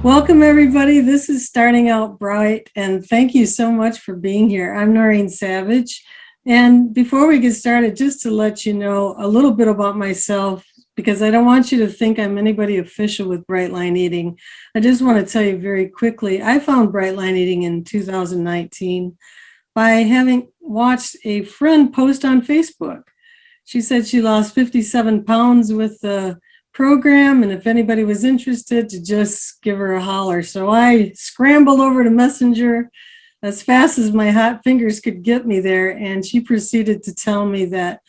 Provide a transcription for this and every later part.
Welcome, everybody. This is Starting Out Bright, and thank you so much for being here. I'm Noreen Savage, and before we get started, just to let you know a little bit about myself, because I don't want you to think I'm anybody official with Bright Line Eating. I just want to tell you very quickly, I found Bright Line Eating in 2019 by having watched a friend post on Facebook. She said she lost 57 pounds with the program, and if anybody was interested, to just give her a holler. So I scrambled over to Messenger as fast as my hot fingers could get me there, and she proceeded to tell me that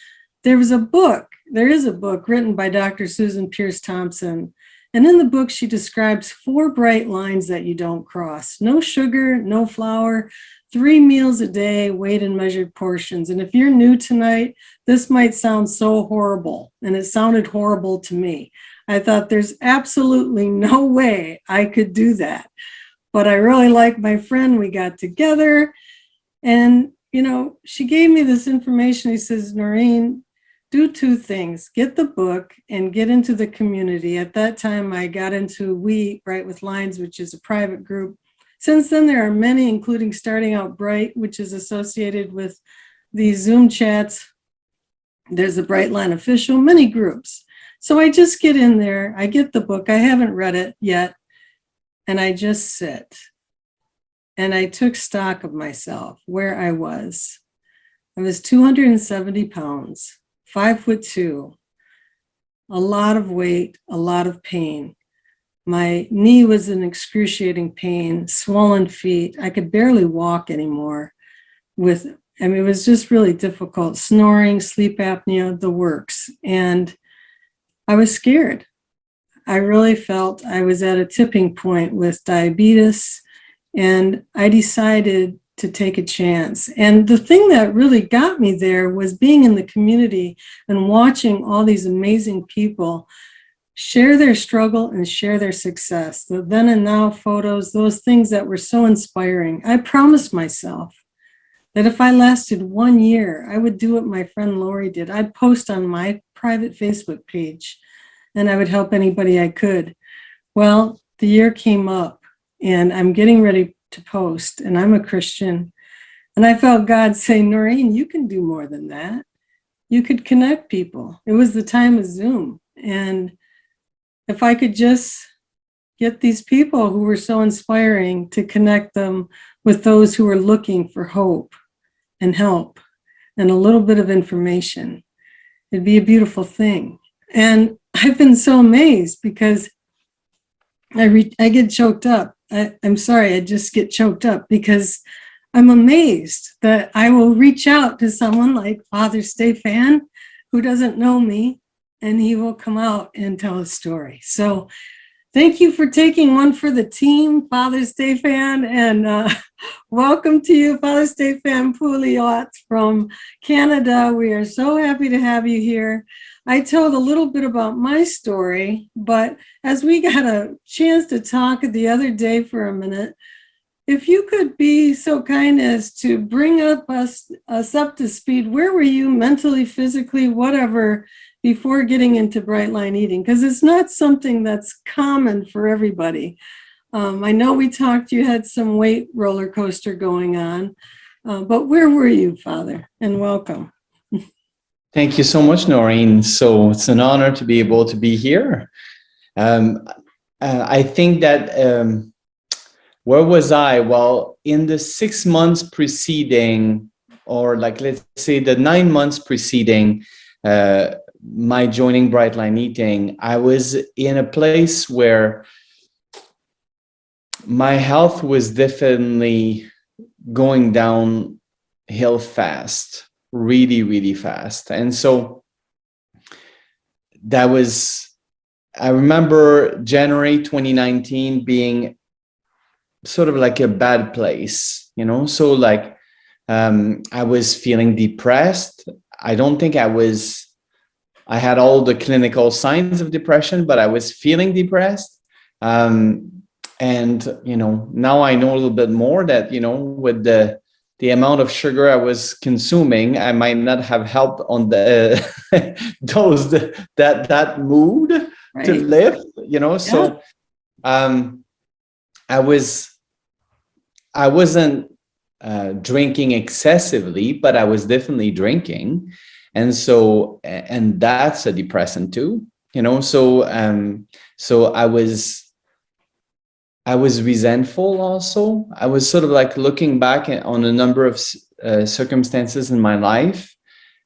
there is a book written by Dr. Susan Pierce Thompson, and in the book she describes 4 bright lines that you don't cross: no sugar, no flour, 3 meals a day, weighed in measured portions. And if you're new tonight, this might sound so horrible, and it sounded horrible to me. I thought there's absolutely no way I could do that. But I really liked my friend. We got together, and she gave me this information. He says, Noreen, do 2 things: get the book and get into the community. At that time, I got into We Bright with Lines, which is a private group. Since then, there are many, including Starting Out Bright, which is associated with these Zoom chats. There's the Bright Line Official, many groups. So I just get in there, I get the book, I haven't read it yet, and I just sit. And I took stock of myself, where I was. I was 270 pounds, 5'2", a lot of weight, a lot of pain. My knee was in excruciating pain, swollen feet. I could barely walk anymore. It was just really difficult. Snoring, sleep apnea, the works. And I was scared. I really felt I was at a tipping point with diabetes, and I decided to take a chance. And the thing that really got me there was being in the community and watching all these amazing people share their struggle and share their success. The then and now photos, those things that were so inspiring. I promised myself that if I lasted 1 year, I would do what my friend Lori did. I'd post on my private Facebook page, and I would help anybody I could. Well, the year came up, and I'm getting ready to post, and I'm a Christian. And I felt God say, Noreen, you can do more than that. You could connect people. It was the time of Zoom. And if I could just get these people who were so inspiring to connect them with those who were looking for hope and help and a little bit of information, it'd be a beautiful thing. And I've been so amazed because I get choked up. I'm sorry, I just get choked up because I'm amazed that I will reach out to someone like Father Stephane, who doesn't know me, and he will come out and tell a story. So thank you for taking one for the team, Father Stephane, and welcome to you, Father Stephane Pouliot from Canada. We are so happy to have you here. I told a little bit about my story, but as we got a chance to talk the other day for a minute, if you could be so kind as to bring us up to speed, where were you mentally, physically, whatever, before getting into Bright Line Eating? Because it's not something that's common for everybody. I know we talked, you had some weight roller coaster going on, but where were you, Father? And welcome. Thank you so much, Noreen. So it's an honor to be able to be here. I think that, where was I? Well, in the 6 months preceding, or like, let's say the 9 months preceding my joining Bright Line Eating, I was in a place where my health was definitely going downhill fast, really, really fast. And so I remember January 2019 being sort of like a bad place, so like I was feeling depressed. I don't think I had all the clinical signs of depression, but I was feeling depressed. And, now I know a little bit more that, with the amount of sugar I was consuming, I might not have helped on that mood, right, to live, so, I was I wasn't drinking excessively, but I was definitely drinking, and so and that's a depressant too, you know. So I was resentful also. I was sort of like looking back on a number of circumstances in my life,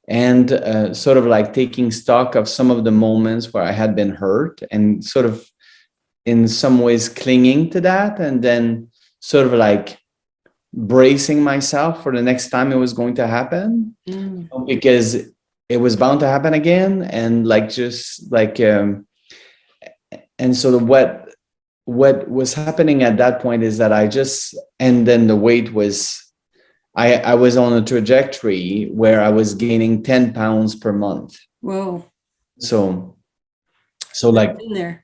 and sort of like taking stock of some of the moments where I had been hurt, and sort of in some ways clinging to that, and then sort of like bracing myself for the next time it was going to happen, because it was bound to happen again. And like just like and so what was happening at that point is that I just, and then the weight was, I was on a trajectory where I was gaining 10 pounds per month. Whoa. So like In there.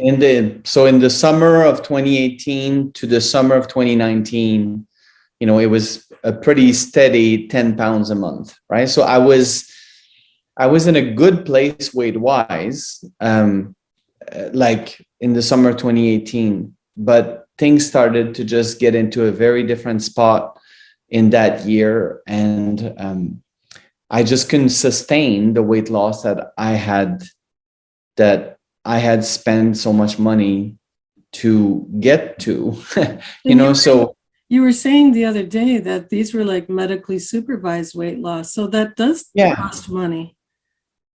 in the summer of 2018 to the summer of 2019, you know, it was a pretty steady 10 pounds a month, right? So I was in a good place weight wise, like in the summer of 2018, but things started to just get into a very different spot in that year. And I just couldn't sustain the weight loss that I had spent so much money to get to, you know, so. You were saying the other day that these were like medically supervised weight loss. So that does cost money.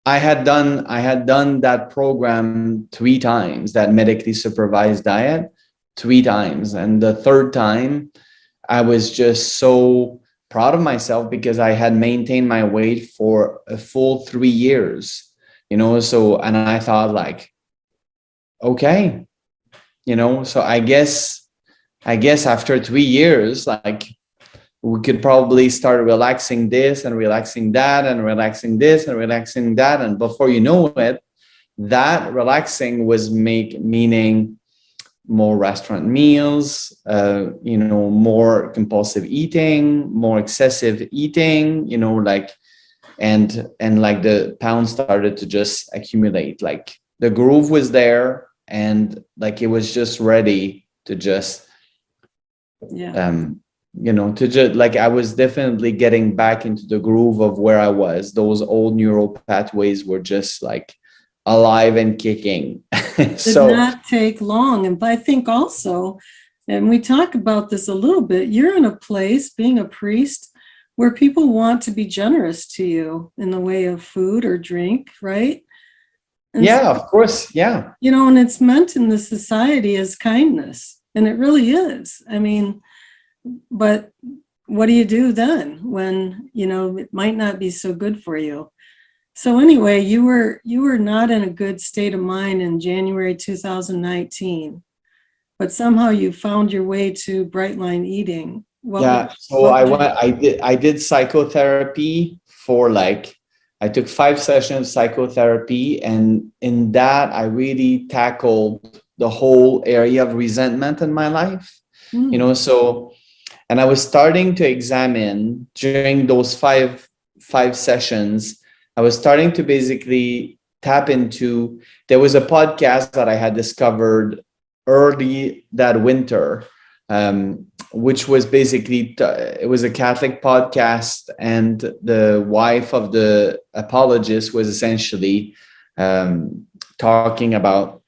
I had done that program 3 times, that medically supervised diet 3 times. And the third time, I was just so proud of myself because I had maintained my weight for a full 3 years, you know. So, and I thought like, okay, you know, so I guess after 3 years, like we could probably start relaxing this and relaxing that and relaxing this and relaxing that. And before you know it, that relaxing was meaning more restaurant meals, you know, more compulsive eating, more excessive eating, you know, like, and like the pounds started to just accumulate. Like the groove was there, and like it was just ready to just, you know, to just like, I was definitely getting back into the groove of where I was. Those old neural pathways were just like alive and kicking. So did not take long. And I think also, and we talk about this a little bit, you're in a place, being a priest, where people want to be generous to you in the way of food or drink, right? And yeah, of course. Yeah. You know, and it's meant in the society as kindness. And it really is. I mean, but what do you do then when, you know, it might not be so good for you? So anyway, you were not in a good state of mind in January 2019, but somehow you found your way to Bright Line Eating. So I did psychotherapy for like, I took 5 sessions of psychotherapy, and in that I really tackled the whole area of resentment in my life. You know, so, and I was starting to examine during those five sessions, I was starting to basically tap into, there was a podcast that I had discovered early that winter, which was basically, it was a Catholic podcast, and the wife of the apologist was essentially talking about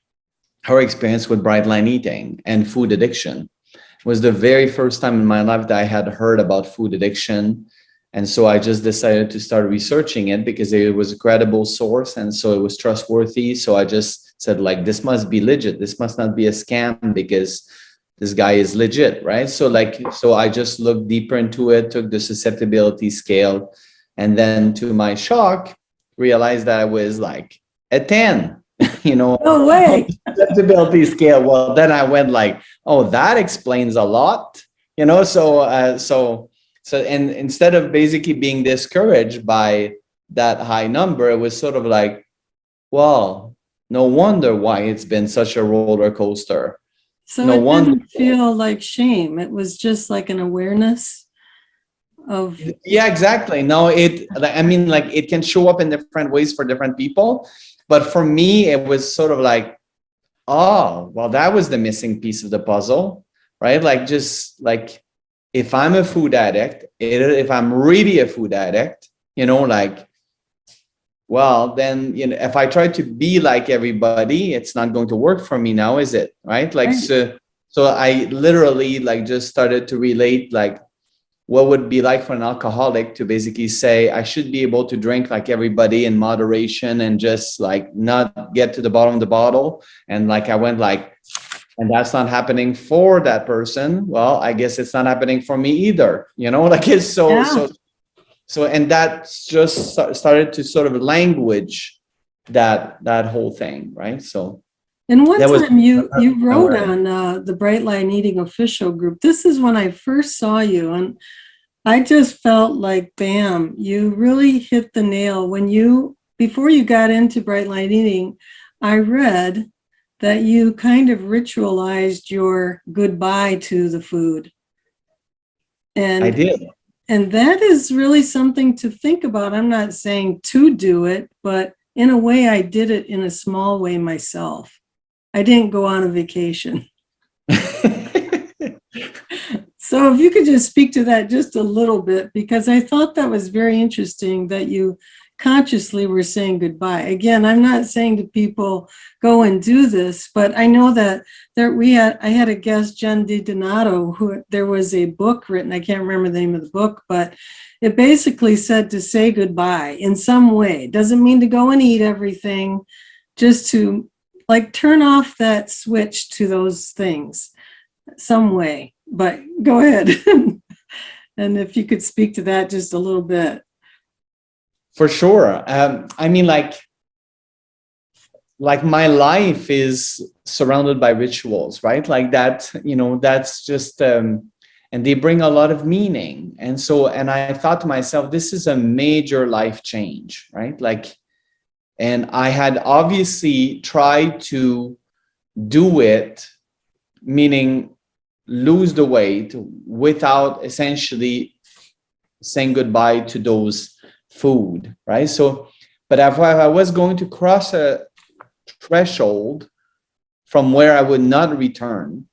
her experience with bright line eating and food addiction. It was the very first time in my life that I had heard about food addiction. And so I just decided to start researching it because it was a credible source, and so it was trustworthy. So I just said, like, this must be legit. This must not be a scam because this guy is legit, right? So I just looked deeper into it, took the susceptibility scale, and then to my shock, realized that I was like a 10, you know, no way. Susceptibility scale. Well, then I went like, oh, that explains a lot, you know. So, and instead of basically being discouraged by that high number, it was sort of like, well, no wonder why it's been such a roller coaster. So no wonder. Didn't feel like shame. It was just like an awareness of. Yeah, exactly. No, I mean, like, it can show up in different ways for different people. But for me, it was sort of like, oh, well, that was the missing piece of the puzzle. right? Like just like if I'm a food addict, if I'm really a food addict, like, well, then, if I try to be like everybody, it's not going to work for me now, is it? Right? Like, Right. so I literally like just started to relate like what would be like for an alcoholic to basically say, I should be able to drink like everybody in moderation and just like not get to the bottom of the bottle. And like, I went like, and that's not happening for that person. Well, I guess it's not happening for me either. Like it's Yeah. so, and that just started to sort of language that whole thing, right? So And one that was time you wrote awareness. on the Bright Line Eating official group. This is when I first saw you, and I just felt like, bam, you really hit the nail. Before you got into Bright Line Eating, I read that you kind of ritualized your goodbye to the food. I And did. and that is really something to think about. I'm not saying to do it, but in a way I did it in a small way myself. I didn't go on a vacation. So if you could just speak to that just a little bit, because I thought that was very interesting that you consciously were saying goodbye. Again, I'm not saying to people go and do this, but I know that I had a guest, Jen DiDonato, who there was a book written. I can't remember the name of the book, but it basically said to say goodbye in some way. Doesn't mean to go and eat everything, just to like turn off that switch to those things some way. But go ahead. And if you could speak to that just a little bit. For sure. I mean, like my life is surrounded by rituals, right? Like that, that's just, and they bring a lot of meaning. And I thought to myself, this is a major life change, right? Like, and I had obviously tried to do it, meaning lose the weight without essentially saying goodbye to those food, right? So, but if I was going to cross a threshold from where I would not return,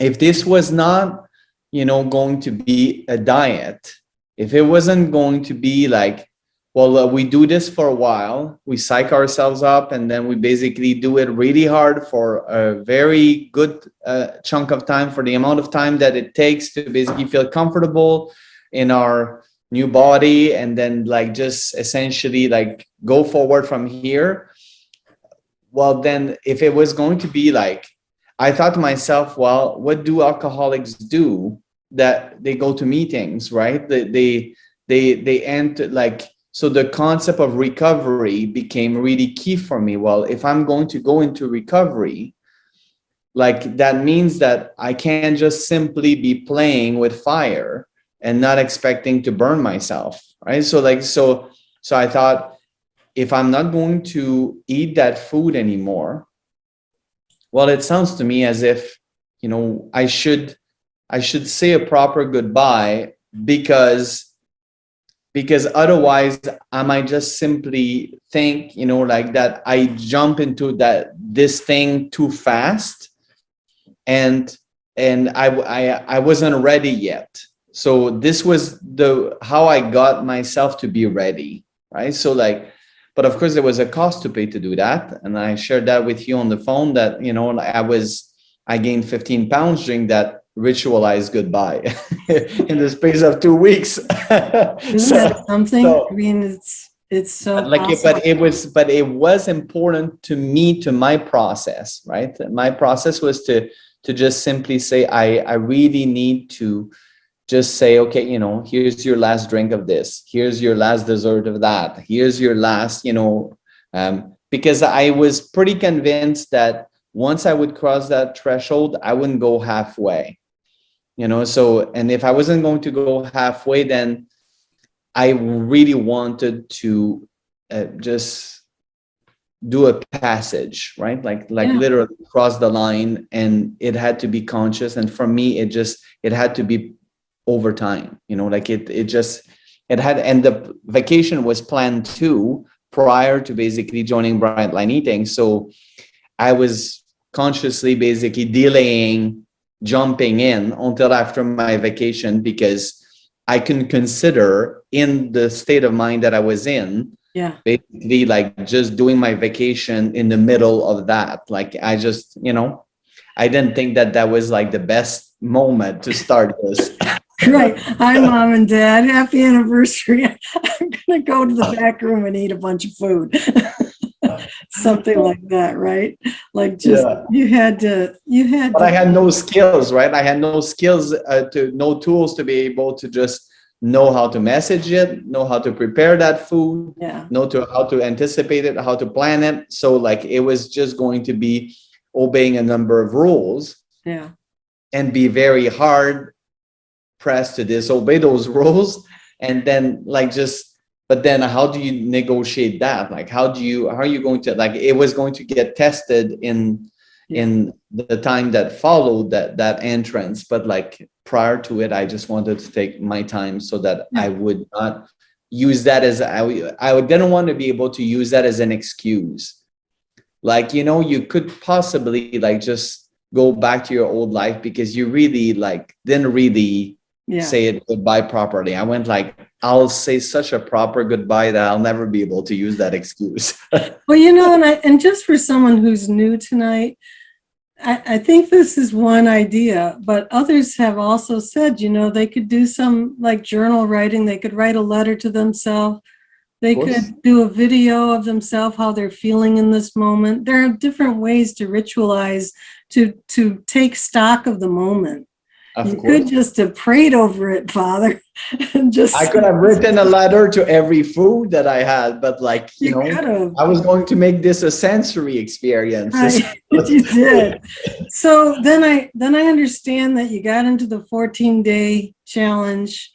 if this was not, going to be a diet, if it wasn't going to be like, well, we do this for a while, we psych ourselves up, and then we basically do it really hard for a very good chunk of time, for the amount of time that it takes to basically feel comfortable in our new body, and then like just essentially like go forward from here. Well, then if it was going to be like, I thought to myself, well, what do alcoholics do? That they go to meetings, right? They end like, so the concept of recovery became really key for me. Well, if I'm going to go into recovery, like that means that I can't just simply be playing with fire and not expecting to burn myself, right? So I thought, if I'm not going to eat that food anymore, well, it sounds to me as if, I should say a proper goodbye, because otherwise I might just simply think, like that I jump into this thing too fast, and I wasn't ready yet. So this was how I got myself to be ready, right? So like, but of course there was a cost to pay to do that, and I shared that with you on the phone, that I gained 15 pounds during that ritualized goodbye in the space of 2 weeks. Isn't that so something? I so mean, it's so like it, possible. but it was important to me, to my process, right? My process was to just simply say, I really need to just say, okay, here's your last drink of this, here's your last dessert of that, here's your last, because I was pretty convinced that once I would cross that threshold, I wouldn't go halfway, so, and if I wasn't going to go halfway, then I really wanted to just do a passage, right? Like Yeah. literally cross the line, and it had to be conscious. And for me, it had to be over time, like it had, and the vacation was planned too prior to basically joining Bright Line Eating. So I was consciously basically delaying jumping in until after my vacation, because I can consider, in the state of mind that I was in, Yeah. basically like just doing my vacation in the middle of that. Like I just, I didn't think that that was like the best moment to start this. Right. Hi, Mom and Dad. Happy anniversary. I'm going to go to the back room and eat a bunch of food. Something like that, right? Like just Yeah. you had But I to, had no skills, right? I had no skills, no tools to be able to just know how to message it, know how to prepare that food, yeah, know how to anticipate it, how to plan it. So like it was just going to be obeying a number of rules yeah, and be very hard pressed to disobey those rules. And then like just, but then how do you negotiate that? Like how are you going to, like, it was going to get tested yeah, in the time that followed that entrance. But like prior to it, I just wanted to take my time so that I yeah, would not use that as, I didn't want to be able to use that as an excuse. Like, you could possibly like just go back to your old life because you really like didn't really yeah. say it goodbye properly. I went like, I'll say such a proper goodbye that I'll never be able to use that excuse. Well, and just for someone who's new tonight, I think this is one idea, but others have also said, they could do some like journal writing. They could write a letter to themselves. They Course, could do a video of themselves, how they're feeling in this moment. There are different ways to ritualize, to take stock of the moment. of You could course. just have prayed over it, Father, and I just could have written a letter to every food that I had, but like, you could have. I was going to make this a sensory experience. Right, you did. So then I understand that you got into the 14-day challenge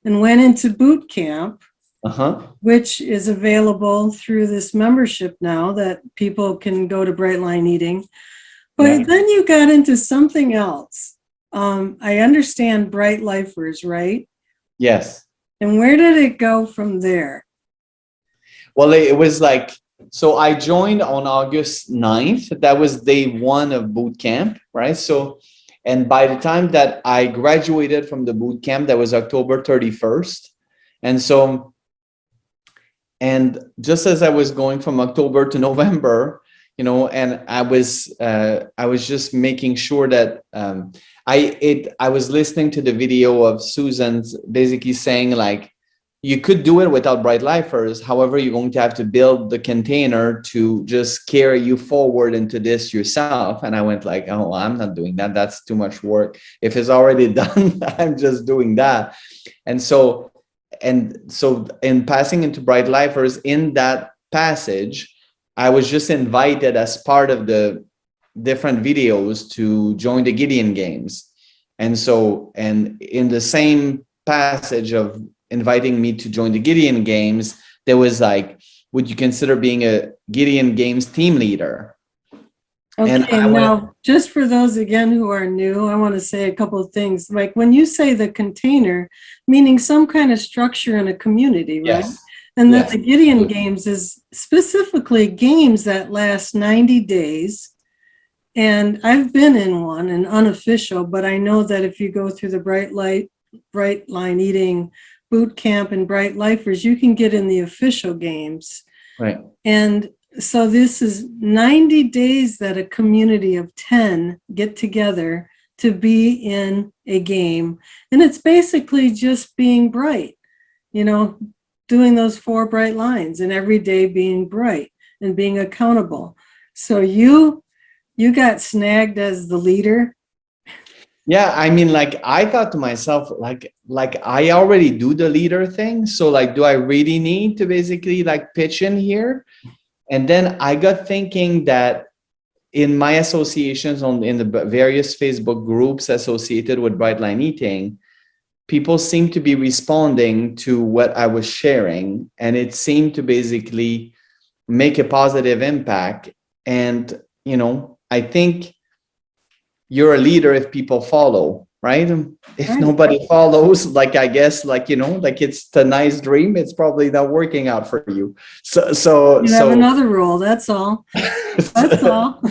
and went into boot camp, Uh-huh. which is available through this membership now that people can go to Bright Line Eating. Yeah. But then you got into something else. I understand Bright Lifers, right? Yes. And where did it go from there? Well, it was like, so I joined on August 9th. That was day one of boot camp, right? So, and by the time that I graduated from the boot camp, that was October 31st. And so, and just as I was going from October to November, and I was just making sure that I was listening to the video of Susan's basically saying like, you could do it without Bright Lifers. However, you're going to have to build the container to just carry you forward into this yourself. And I went like, oh, I'm not doing that. That's too much work. If it's already done, I'm just doing that. And so in passing into Bright Lifers, in that passage, I was just invited as part of the different videos to join the Gideon Games. And so, and in the same passage of inviting me to join the Gideon Games, there was like, would you consider being a Gideon Games team leader? And Okay, I went, now just for those again who are new, I want to say a couple of things. Like when you say the container, meaning some kind of structure in a community, right? yes, And that yes, the Gideon Games is specifically games that last 90 days. And I've been in one, an unofficial, but I know that if you go through the Bright Line Eating boot camp and Bright Lifers, you can get in the official games. right. And so this is 90 days that a community of 10 get together to be in a game. And it's basically just being bright, doing those 4 bright lines and every day being bright and being accountable. So you got snagged as the leader. Yeah, I mean, like I thought to myself, like I already do the leader thing. So like, do I really need to basically like pitch in here? And then I got thinking that in my associations in the various Facebook groups associated with Bright Line Eating, people seem to be responding to what I was sharing, and it seemed to basically make a positive impact. And I think you're a leader if people follow, right? If Right. nobody follows, like I guess, like like it's a nice dream, it's probably not working out for you. You have another role, that's all. That's all.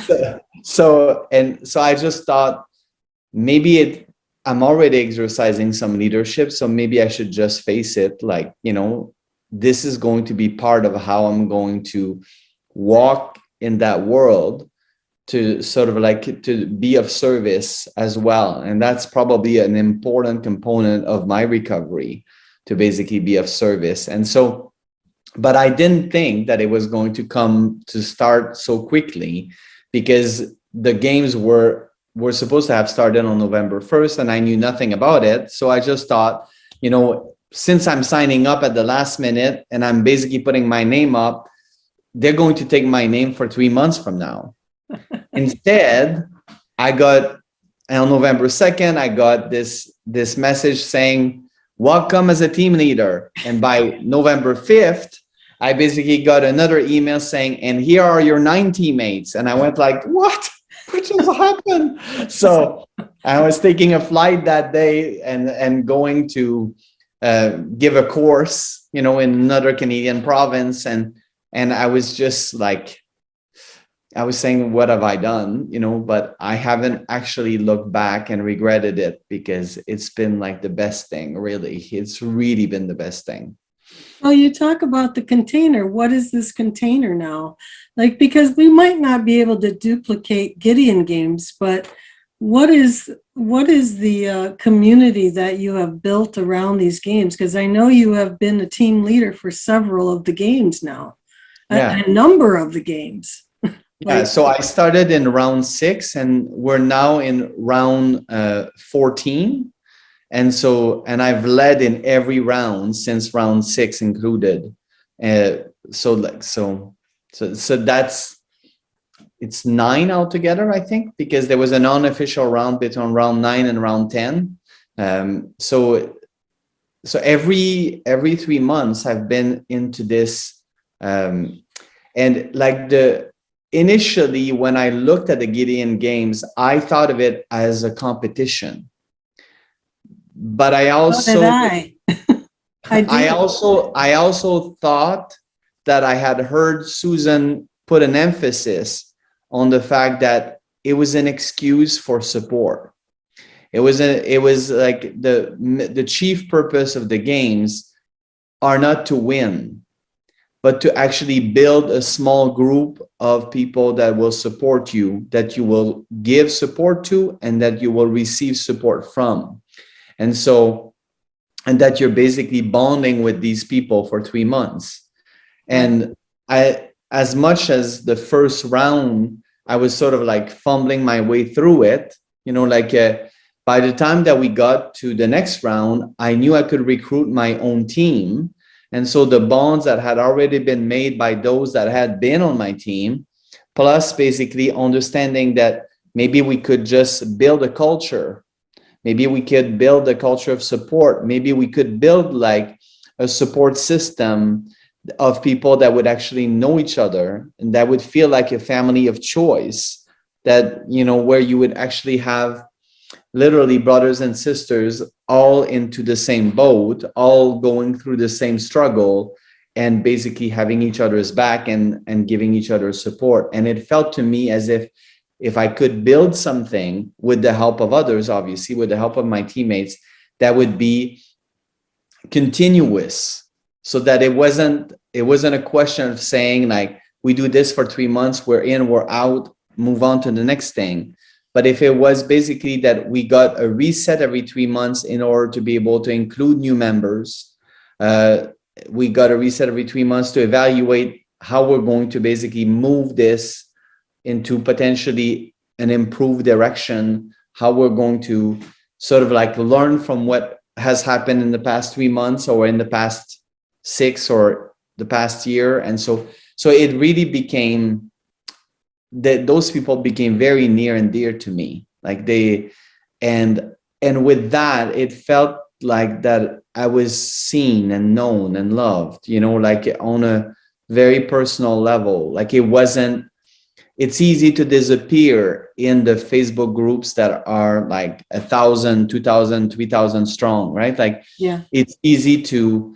So I just thought, I'm already exercising some leadership, so maybe I should just face it, like, this is going to be part of how I'm going to walk in that world, to sort of like to be of service as well. And that's probably an important component of my recovery, to basically be of service. And so, but I didn't think that it was going to start so quickly, because the games were supposed to have started on November 1st, and I knew nothing about it. So I just thought, since I'm signing up at the last minute and I'm basically putting my name up, they're going to take my name for 3 months from now. Instead, I got, on November 2nd, I got this message saying, welcome as a team leader. And by November 5th, I basically got another email saying, and here are your 9 teammates. And I went like, what? What just happened? So I was taking a flight that day and going to give a course, in another Canadian province. And I was just like, I was saying, what have I done? But I haven't actually looked back and regretted it, because it's been like the best thing, really. It's really been the best thing. Well, you talk about the container. What is this container now? Like, because we might not be able to duplicate Gideon games, but what is the community that you have built around these games? Because I know you have been a team leader for several of the games now, a number of the games. Yeah, so I started in round 6, and we're now in round 14. And I've led in every round since round 6 included. So that's, it's 9 altogether, I think, because there was an unofficial round between round 9 and round 10. So every 3 months I've been into this, and like initially when I looked at the Gideon games, I thought of it as a competition. But I also, I also thought that I had heard Susan put an emphasis on the fact that it was an excuse for support. It was like the chief purpose of the games are not to win, but to actually build a small group of people that will support you, that you will give support to, and that you will receive support from. And that you're basically bonding with these people for 3 months. And as much as the first round, I was sort of like fumbling my way through it, by the time that we got to the next round, I knew I could recruit my own team. And so the bonds that had already been made by those that had been on my team, plus basically understanding that maybe we could just build a culture. Maybe we could build a culture of support. Maybe we could build like a support system of people that would actually know each other, and that would feel like a family of choice, that, where you would actually have literally brothers and sisters all into the same boat, all going through the same struggle, and basically having each other's back and giving each other support. And it felt to me as if I could build something with the help of others, obviously, with the help of my teammates, that would be continuous, so that it wasn't a question of saying like, we do this for 3 months, we're in, we're out, move on to the next thing. But if it was basically that we got a reset every 3 months in order to be able to include new members, we got a reset every 3 months to evaluate how we're going to basically move this into potentially an improved direction, how we're going to sort of like learn from what has happened in the past 3 months, or in the past 6, or the past year. And so it really became that those people became very near and dear to me. Like and with that, it felt like that I was seen and known and loved, like on a very personal level. Like it's easy to disappear in the Facebook groups that are like 1,000, 2,000, 3,000 strong, right? Like, it's easy to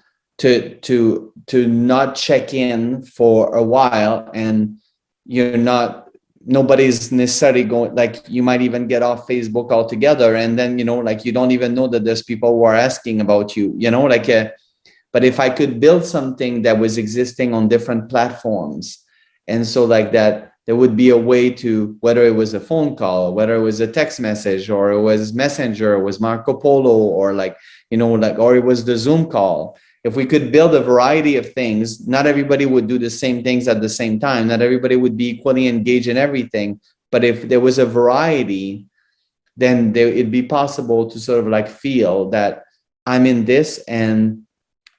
not check in for a while, and you're not nobody's necessarily going, like you might even get off Facebook altogether, and then like you don't even know that there's people who are asking about you, like but if I could build something that was existing on different platforms, and so like that, there would be a way to, whether it was a phone call, whether it was a text message, or it was Messenger, it was Marco Polo, or like, or it was the Zoom call. If we could build a variety of things, not everybody would do the same things at the same time. Not everybody would be equally engaged in everything. But if there was a variety, then it'd be possible to sort of like feel that I'm in this and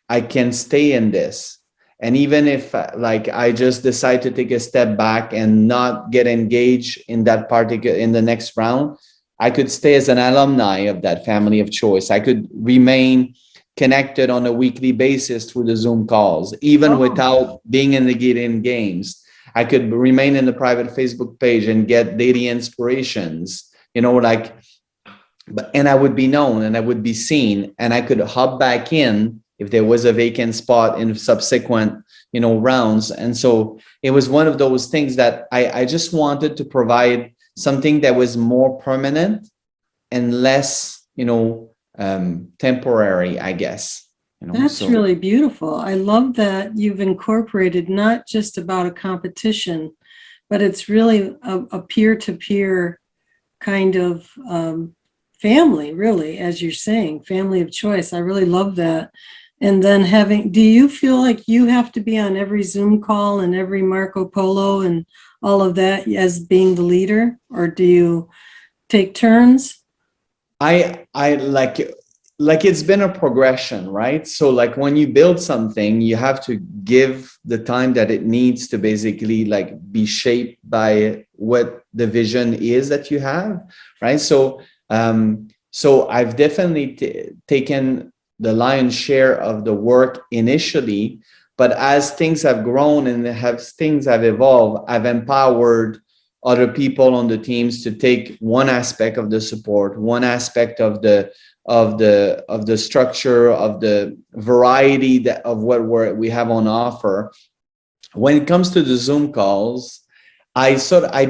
I can stay in this. And even if like I just decide to take a step back and not get engaged in that particular, in the next round, I could stay as an alumni of that family of choice. I could remain connected on a weekly basis through the Zoom calls, even without being engaged in games. I could remain in the private Facebook page and get daily inspirations, like, and I would be known and I would be seen, and I could hop back in if there was a vacant spot in subsequent, rounds. And so it was one of those things that I just wanted to provide something that was more permanent and less, temporary, I guess. That's really beautiful. I love that you've incorporated not just about a competition, but it's really a peer-to-peer kind of family, really, as you're saying, family of choice. I really love that. And then do you feel like you have to be on every Zoom call and every Marco Polo and all of that as being the leader, or do you take turns? I like it's been a progression, right? So like when you build something, you have to give the time that it needs to basically like be shaped by what the vision is that you have, right? So so I've definitely taken the lion's share of the work initially, but as things have grown and things have evolved, I've empowered other people on the teams to take one aspect of the support, one aspect of the structure, of the variety of what we have on offer. When it comes to the Zoom calls, I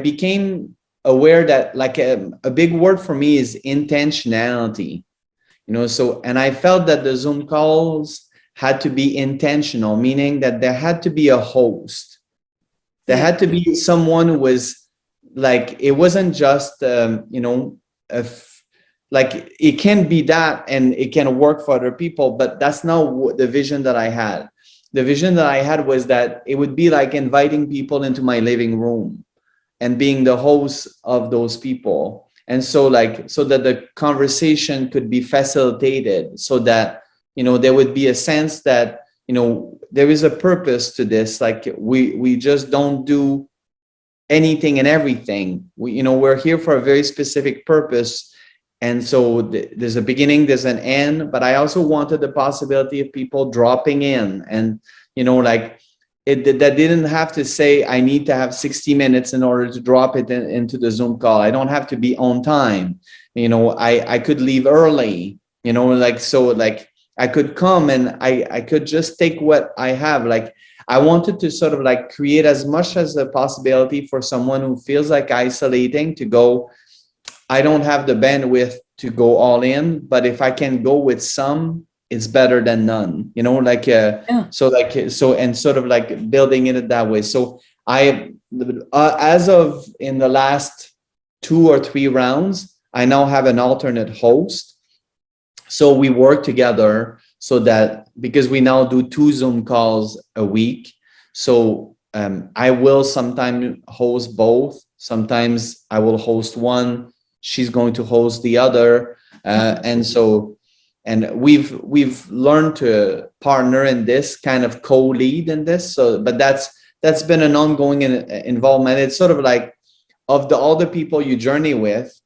became aware that like a big word for me is intentionality. So, and I felt that the Zoom calls had to be intentional, meaning that there had to be a host. There had to be someone who was like, it wasn't just, like it can be that and it can work for other people, but that's not the vision that I had. The vision that I had was that it would be like inviting people into my living room and being the host of those people. And so like, so that the conversation could be facilitated, so that, there would be a sense that, there is a purpose to this. Like we just don't do anything and everything. We're here for a very specific purpose. And so there's a beginning, there's an end, but I also wanted the possibility of people dropping in and, like that didn't have to say, I need to have 60 minutes in order to drop it into the Zoom call. I don't have to be on time. I could leave early, like, so like I could come and I could just take what I have. Like I wanted to sort of like create as much as a possibility for someone who feels like isolating to go, I don't have the bandwidth to go all in, but if I can go with some, it's better than none, like, so like, so, and sort of like building it that way. So as of in the last 2 or 3 rounds, I now have an alternate host. So we work together so that, because we now do 2 Zoom calls a week. So I will sometimes host both. Sometimes I will host one. She's going to host the other. And so, and we've learned to partner in this, kind of co-lead in this. So, but that's been an ongoing involvement. It's sort of like, of all the people you journey with,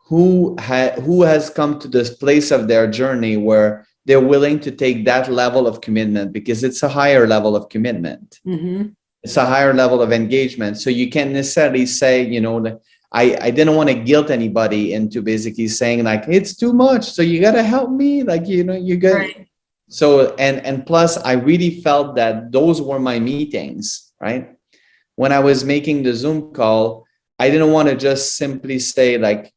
who has come to this place of their journey where they're willing to take that level of commitment, because it's a higher level of commitment. Mm-hmm. It's a higher level of engagement. So you can't necessarily say, I didn't want to guilt anybody into basically saying like, it's too much, so you got to help me. Like, you got, right. So, and plus I really felt that those were my meetings, right? When I was making the Zoom call, I didn't want to just simply say like,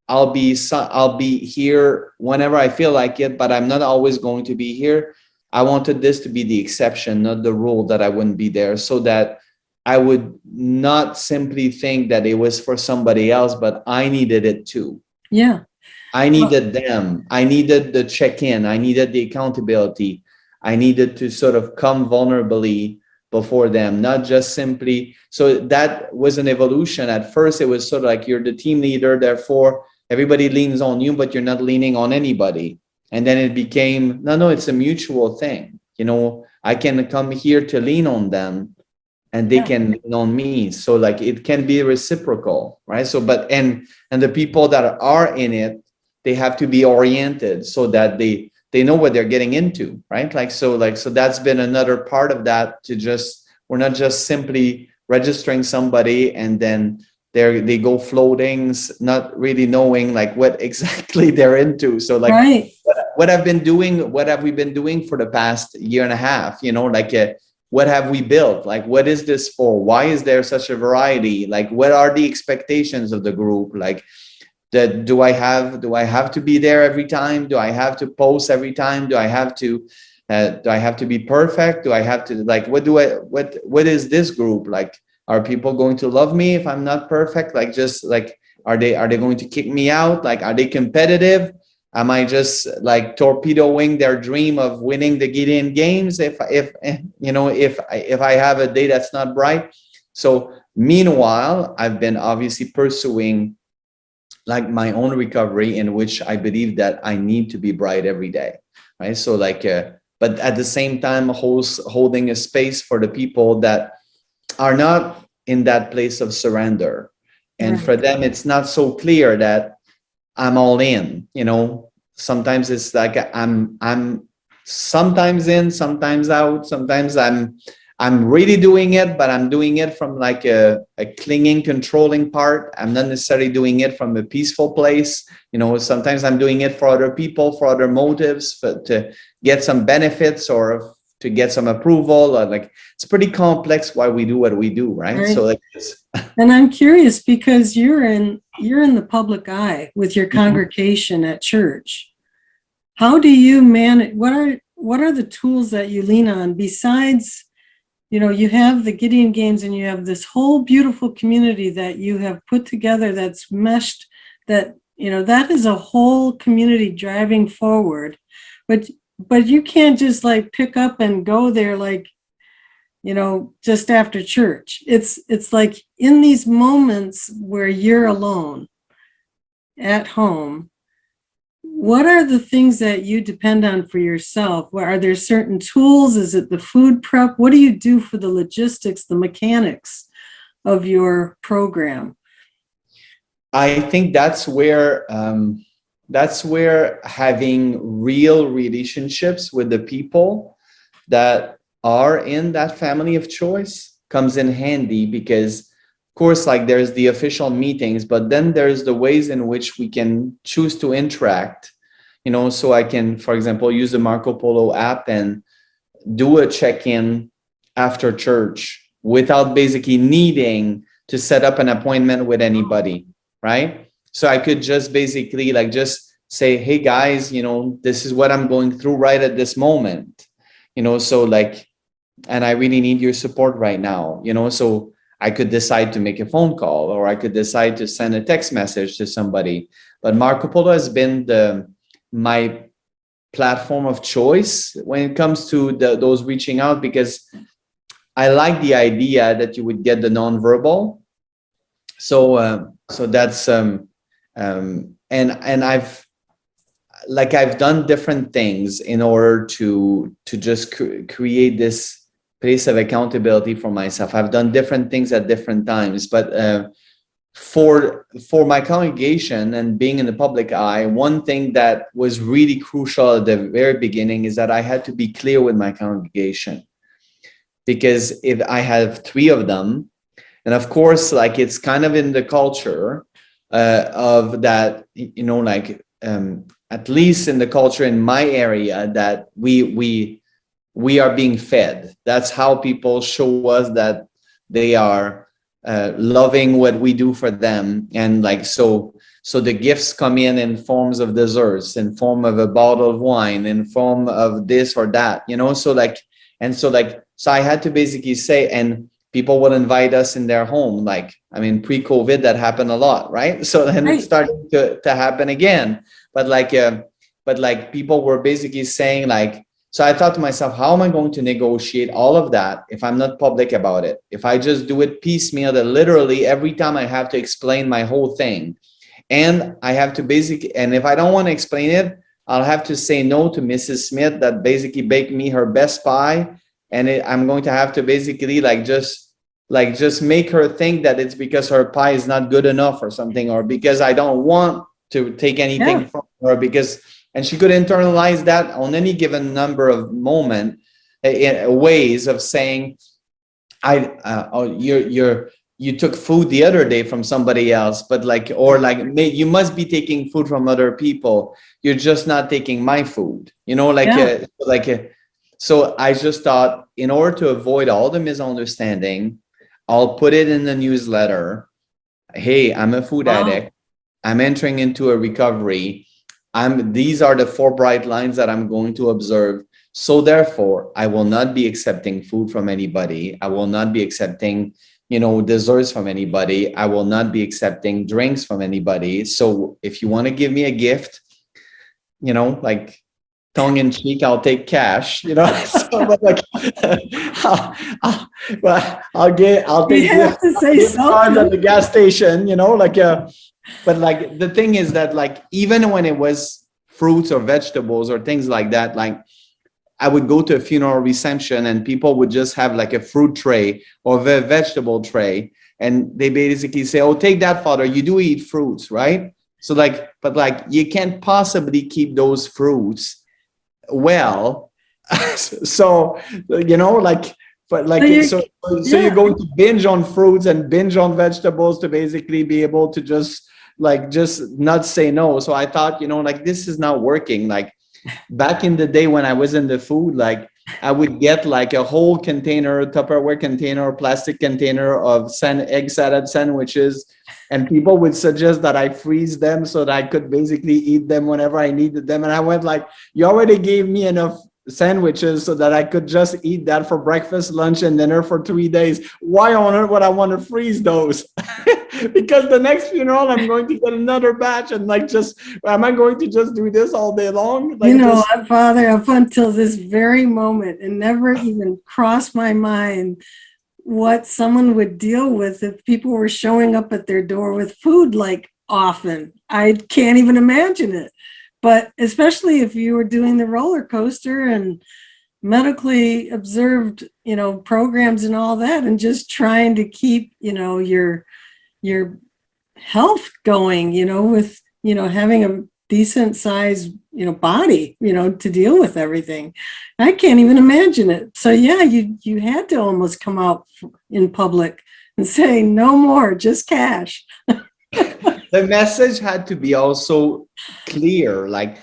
I'll be here whenever I feel like it, but I'm not always going to be here. I wanted this to be the exception, not the rule, that I wouldn't be there, so that I would not simply think that it was for somebody else, but I needed it too. Yeah. I Well, needed them. I needed the check-in. I needed the accountability. I needed to sort of come vulnerably before them, not just simply. So that was an evolution. At first, it was sort of like, you're the team leader, therefore everybody leans on you, but you're not leaning on anybody. And then it became, no, it's a mutual thing. You know, I can come here to lean on them, and they yeah. can lean on me. So like, it can be reciprocal, right? So, but and the people that are in it, they have to be oriented so that they know what they're getting into, right? So that's been another part of that, to just, we're not just simply registering somebody and then they go floating, not really knowing like what exactly they're into. So like, Right. what have we been doing for the past year and a half, what have we built? Like, what is this for? Why is there such a variety? Like, what are the expectations of the group? Like, that do I have to be there every time? Do I have to post every time? Do I have to be perfect? Do I have to, like, what is this group like? Are people going to love me if I'm not perfect? Like, just like, are they going to kick me out? Like, are they competitive? Am I just like torpedoing their dream of winning the Gideon games if I have a day that's not bright? So meanwhile, I've been obviously pursuing like my own recovery, in which I believe that I need to be bright every day, right? So like, but at the same time, holding a space for the people that are not in that place of surrender, and for Right. them, it's not so clear that I'm all in. Sometimes it's like, I'm sometimes in, sometimes out. Sometimes I'm really doing it, but I'm doing it from like a clinging, controlling part. I'm not necessarily doing it from a peaceful place. Sometimes I'm doing it for other people, for other motives, to get some benefits or to get some approval. Or like, it's pretty complex why we do what we do, right? So Right. like, And I'm curious because you're in the public eye with your congregation at church. How do you manage? What are the tools that you lean on besides, you have the Gideon Games and you have this whole beautiful community that you have put together that's meshed, that is a whole community driving forward. But you can't just like pick up and go there like, just after church. It's like in these moments where you're alone at home, what are the things that you depend on for yourself? Are there certain tools? Is it the food prep? What do you do for the logistics, the mechanics of your program? I think that's where having real relationships with the people that are in that family of choice comes in handy, because of course, like, there's the official meetings, but then there's the ways in which we can choose to interact. So I can, for example, use the Marco Polo app and do a check-in after church without basically needing to set up an appointment with anybody, right? So I could just basically like just say, hey guys, this is what I'm going through right at this moment. So like, and I really need your support right now. So I could decide to make a phone call, or I could decide to send a text message to somebody. But Marco Polo has been my platform of choice when it comes to those reaching out, because I like the idea that you would get the nonverbal. So that's and I've done different things in order to just create this place of accountability for myself. I've done different things at different times, but for my congregation and being in the public eye, one thing that was really crucial at the very beginning is that I had to be clear with my congregation, because if I have 3 of them, and of course, like, it's kind of in the culture of that, at least in the culture in my area, that we are being fed. That's how people show us that they are loving what we do for them. And like, so the gifts come in forms of desserts, in form of a bottle of wine, in form of this or that, you know. So like, and so like, so I had to basically say, and people would invite us in their home. Like, I mean, pre-COVID, that happened a lot, right? So then it's Right. starting to happen again. But like people were basically saying like, so I thought to myself, how am I going to negotiate all of that if I'm not public about it? If I just do it piecemeal, that literally every time I have to explain my whole thing, and I have to basically, and if I don't want to explain it, I'll have to say no to Mrs. Smith that basically baked me her best pie. And I'm going to have to basically just make her think that it's because her pie is not good enough or something, or because I don't want to take anything Yeah. from her, because, and she could internalize that on any given number of ways of saying, you took food the other day from somebody else, but like, or like, you must be taking food from other people. You're just not taking my food, you know, Yeah. so I just thought, in order to avoid all the misunderstanding, I'll put it in the newsletter. Hey, I'm a food Wow. addict. I'm entering into a recovery. These are the 4 bright lines that I'm going to observe. So therefore, I will not be accepting food from anybody. I will not be accepting, desserts from anybody. I will not be accepting drinks from anybody. So if you want to give me a gift, like tongue in cheek, I'll take cash, so, but like, I'll You take have to say gift cards at something. the gas station, but like the thing is that like, even when it was fruits or vegetables or things like that, like I would go to a funeral reception and people would just have like a fruit tray or a vegetable tray. And they basically say, oh, take that, Father. You do eat fruits, right? So like, but like, you can't possibly keep those fruits well. So, like, but So like, you're, so you're yeah. going to binge on fruits and binge on vegetables to basically be able to just not say no. So I thought, like, this is not working. Like, back in the day when I was in the food, like I would get like a whole container, Tupperware container, plastic container of egg salad sandwiches. And people would suggest that I freeze them so that I could basically eat them whenever I needed them. And I went like, you already gave me enough sandwiches so that I could just eat that for breakfast, lunch, and dinner for 3 days. Why on earth would I want to freeze those? Because the next funeral, I'm going to get another batch, and like, just am I going to just do this all day long? Like, just Father, up until this very moment, it never even crossed my mind what someone would deal with if people were showing up at their door with food like often. I can't even imagine it. But especially if you were doing the roller coaster and medically observed, programs and all that, and just trying to keep, your health going, with, having a decent size, body, to deal with everything. I can't even imagine it. So yeah, you had to almost come out in public and say no more, just cash. the message had to be also clear. Like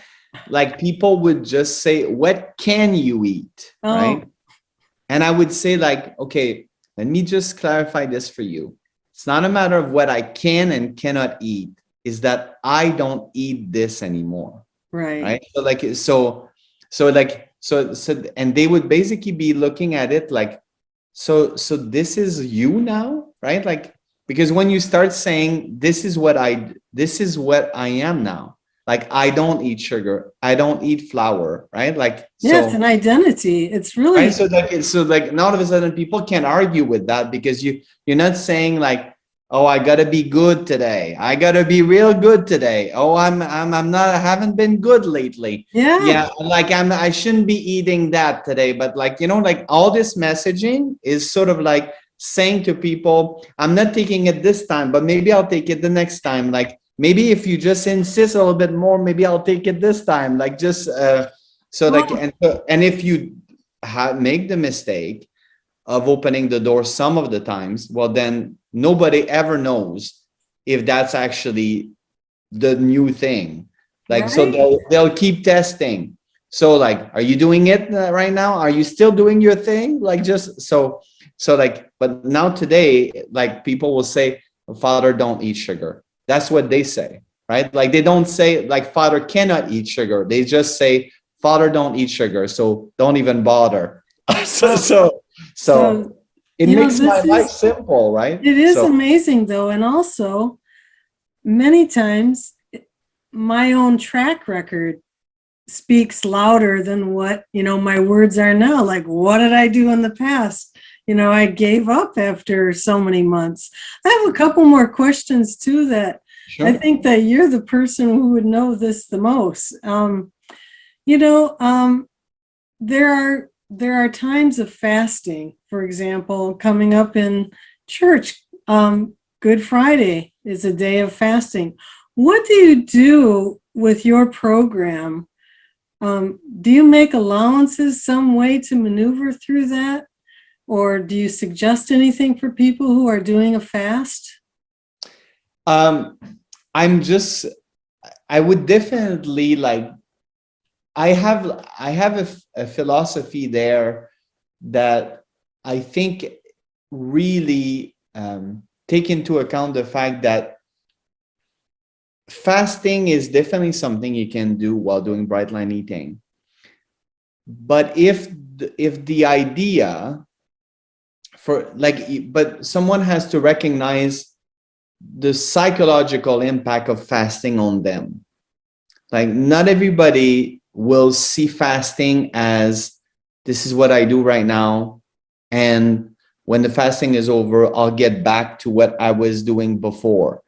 people would just say, what can you eat? Oh, Right. And I would say like, okay, let me just clarify this for you. It's not a matter of what I can and cannot eat, is that I don't eat this anymore. right. Right. So and they would basically be looking at it like, so this is you now, right? Like, because when you start saying this is what I am now, like I don't eat sugar, I don't eat flour, right? Like, Yeah, it's an so identity. It's right, really, so now all of a sudden people can't argue with that, because you're not saying like, oh, I gotta be good today, I gotta be real good today, oh, I'm not, I haven't been good lately, yeah, yeah, like I shouldn't be eating that today. But like, like all this messaging is sort of like saying to people, I'm not taking it this time, but maybe I'll take it the next time. Like, maybe if you just insist a little bit more, maybe I'll take it this time. Like, just so like, oh, and if you make the mistake of opening the door some of the times, well, then nobody ever knows if that's actually the new thing. Like, so right. they'll keep testing. So like, are you doing it right now? Are you still doing your thing? Like, just So like, but now today, like people will say, Father, don't eat sugar. That's what they say, right? Like they don't say like Father cannot eat sugar. They just say, Father, don't eat sugar. So don't even bother. so, Wow. so, so So, it makes my life simple, right? it is So, amazing though. And also many times my own track record speaks louder than what, my words are now. Like, what did I do in the past? I gave up after so many months. I have a couple more questions too that I sure. think that you're the person who would know this the most. You know, um, there are times of fasting, for example, coming up in church. Good Friday is a day of fasting. What do you do with your program? Do you make allowances some way to maneuver through that? Or do you suggest anything for people who are doing a fast? Um, I'm just, I would definitely like, I have a philosophy there that I think really take into account the fact that fasting is definitely something you can do while doing bright line eating. But if the idea for like, but someone has to recognize the psychological impact of fasting on them. Like not everybody will see fasting as this is what I do right now. And when the fasting is over, I'll get back to what I was doing before.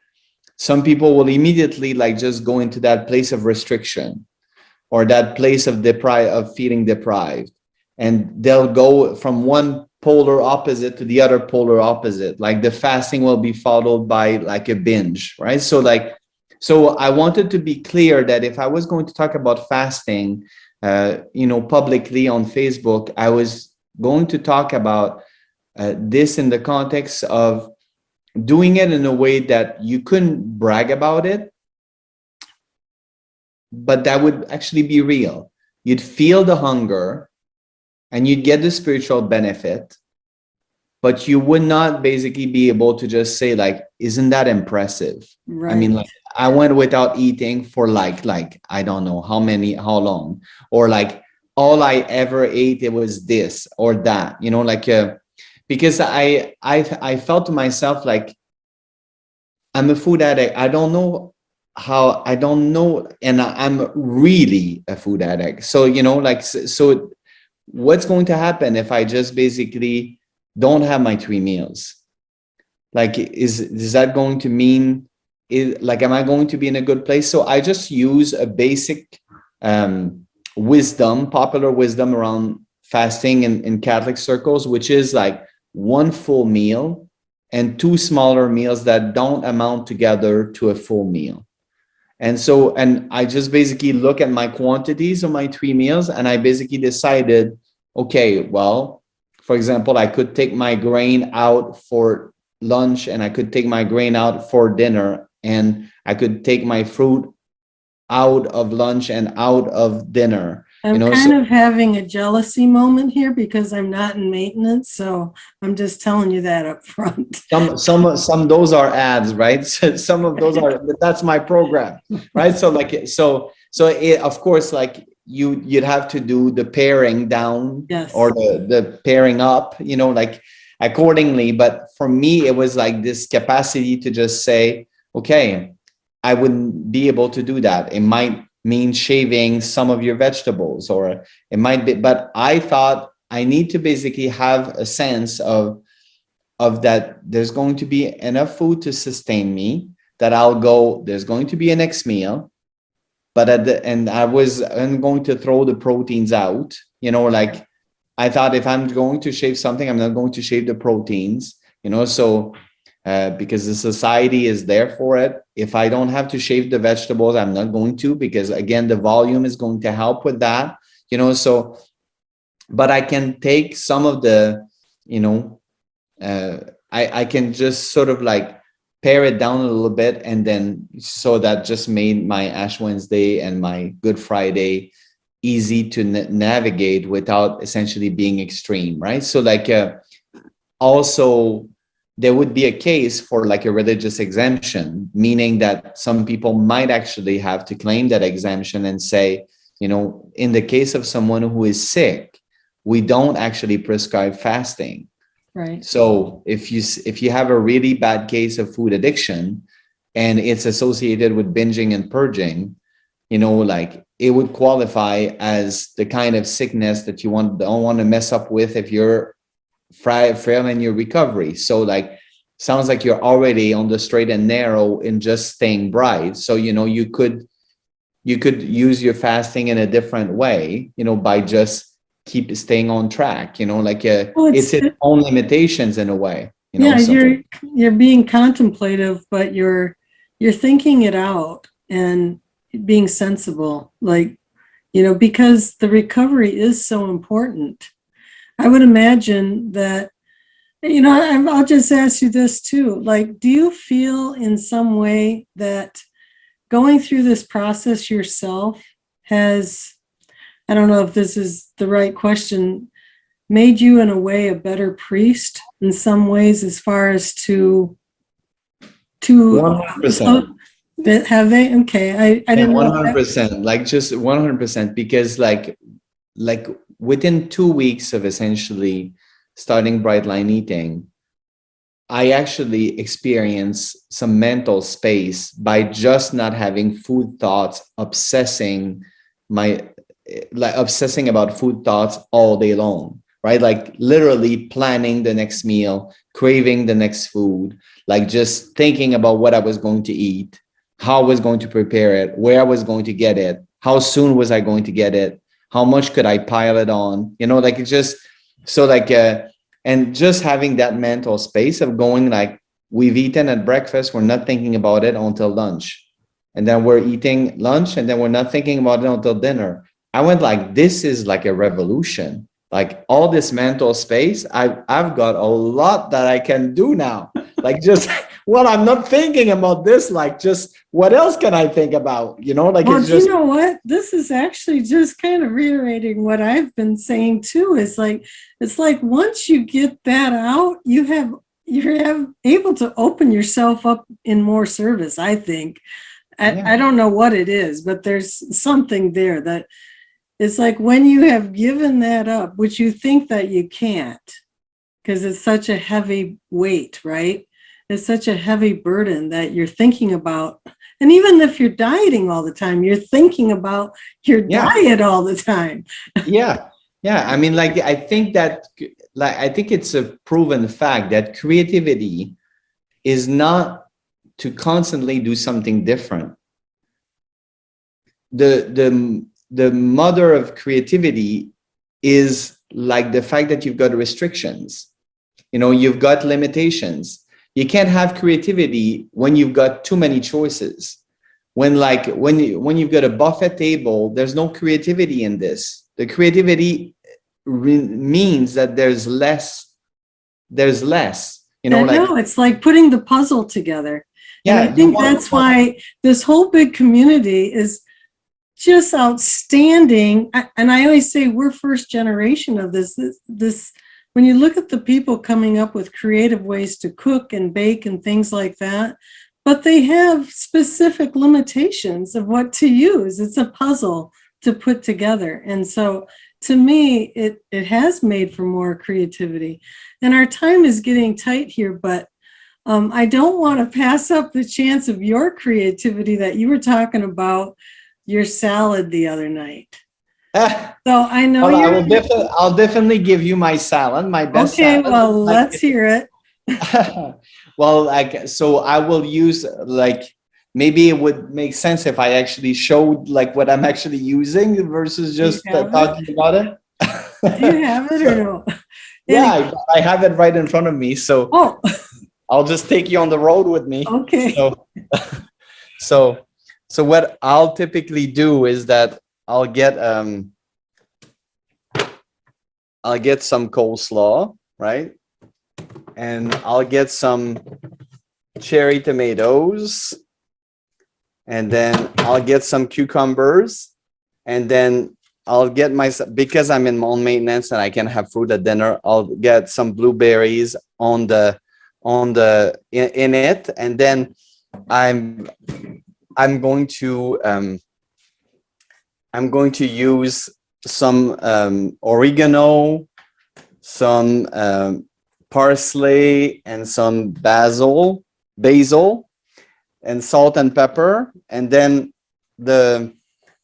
Some people will immediately like just go into that place of restriction or that place of feeling deprived. And they'll go from one polar opposite to the other polar opposite. Like the fasting will be followed by like a binge, right? So I wanted to be clear that if I was going to talk about fasting, publicly on Facebook, I was going to talk about this in the context of doing it in a way that you couldn't brag about it, but that would actually be real. You'd feel the hunger and you'd get the spiritual benefit, but you would not basically be able to just say like, isn't that impressive? I mean, Right. like I went without eating for like I don't know how long, or like all I ever ate it was this or that, because I felt to myself like I'm a food addict. I don't know, and I'm really a food addict. So so what's going to happen if I just basically don't have my 3 meals? Like, is that going to mean am I going to be in a good place? So I just use a basic popular wisdom around fasting in Catholic circles, which is like one full meal and two smaller meals that don't amount together to a full meal. And I just basically look at my quantities of my 3 meals, and I basically decided, okay, well, for example, I could take my grain out for lunch and I could take my grain out for dinner, and I could take my fruit out of lunch and out of dinner. I'm So kind of having a jealousy moment here because I'm not in maintenance. So I'm just telling you that up front. some those are ads, right? Some of those are, that's my program, right? Of course, like you'd have to do the paring down Yes. or the pairing up, like accordingly. But for me, it was like this capacity to just say, okay, I wouldn't be able to do that. It might mean shaving some of your vegetables, or it might be, but I thought I need to basically have a sense of that there's going to be enough food to sustain me, that there's going to be a next meal, but I'm going to throw the proteins out, like I thought if I'm going to shave something, I'm not going to shave the proteins, because the society is there for it. If I don't have to shave the vegetables, I'm not going to, because again, the volume is going to help with that, but I can take some of the, I can just sort of like pare it down a little bit, and then so that just made my Ash Wednesday and my Good Friday easy to navigate without essentially being extreme, right? So like also there would be a case for like a religious exemption, meaning that some people might actually have to claim that exemption and say, you know, in the case of someone who is sick, we don't actually prescribe fasting. Right. So if you have a really bad case of food addiction and it's associated with binging and purging, you know, like it would qualify as the kind of sickness that you don't want to mess up with if you're frail in your recovery. So like, sounds like you're already on the straight and narrow in just staying bright. So, you know, you could use your fasting in a different way, you know, by just keep staying on track, you know, like Well, it's its own limitations in a way, you know. yeah, So you're being contemplative, but you're thinking it out and being sensible, like, you know, because the recovery is so important. I would imagine that, you know, I'll just ask you this too. Like, do you feel in some way that going through this process yourself has, I don't know if this is the right question, made you in a way a better priest in some ways, as far as to 100%. have they? Okay, I Yeah, didn't know that. 100%, like just 100%, because like within 2 weeks of essentially starting bright line eating, I actually experienced some mental space by just not having food thoughts obsessing my like obsessing about food thoughts all day long, right? Like literally planning the next meal, craving the next food, like just thinking about what I was going to eat, how I was going to prepare it, where I was going to get it, how soon was I going to get it, how much could I pile it on, you know, like it's just so like and just having that mental space of going like, we've eaten at breakfast, we're not thinking about it until lunch, and then we're eating lunch and then we're not thinking about it until dinner. I went like, this is like a revolution, like all this mental space. I've got a lot that I can do now, like just well, I'm not thinking about this, like just what else can I think about, you know, like Well, it's do you just know what? This is actually just kind of reiterating what I've been saying too. Is like, it's like once you get that out, you're able to open yourself up in more service, I think. I yeah. don't know what it is, but there's something there that it's like when you have given that up, which you think that you can't, because it's such a heavy weight, right? It's such a heavy burden that you're thinking about. And even if you're dieting all the time, you're thinking about your Yeah. diet all the time. Yeah. Yeah. I mean, like, I think that, like, I think it's a proven fact that creativity is not to constantly do something different. The mother of creativity is like the fact that you've got restrictions, you know, you've got limitations. You can't have creativity when you've got too many choices. When you've got a buffet table, there's no creativity in this. The creativity means that there's less, you know, I like, know, it's like putting the puzzle together. And I yeah, you think want, that's why this whole big community is just outstanding. And I always say we're first generation of this. When you look at the people coming up with creative ways to cook and bake and things like that, but they have specific limitations of what to use. It's a puzzle to put together. And so to me, it has made for more creativity. And our time is getting tight here, but I don't want to pass up the chance of your creativity that you were talking about your salad the other night. So I know well, you're I'll definitely give you my salad, my best okay. salad. Well, Like, let's hear it. well, like, so I will use like, maybe it would make sense if I actually showed like what I'm actually using versus Do you just have it? talking about it. Do you have it or no? Yeah, Anyway, I have it right in front of me, so oh, I'll just take you on the road with me. okay. So, so, so what I'll typically do is that I'll get some coleslaw, right? And I'll get some cherry tomatoes, and then I'll get some cucumbers, and then I'll get because I'm in on maintenance and I can have fruit at dinner. I'll get some blueberries in it, and then I'm I'm going to um, I'm going to use some oregano, some parsley, and some basil, and salt and pepper, and then the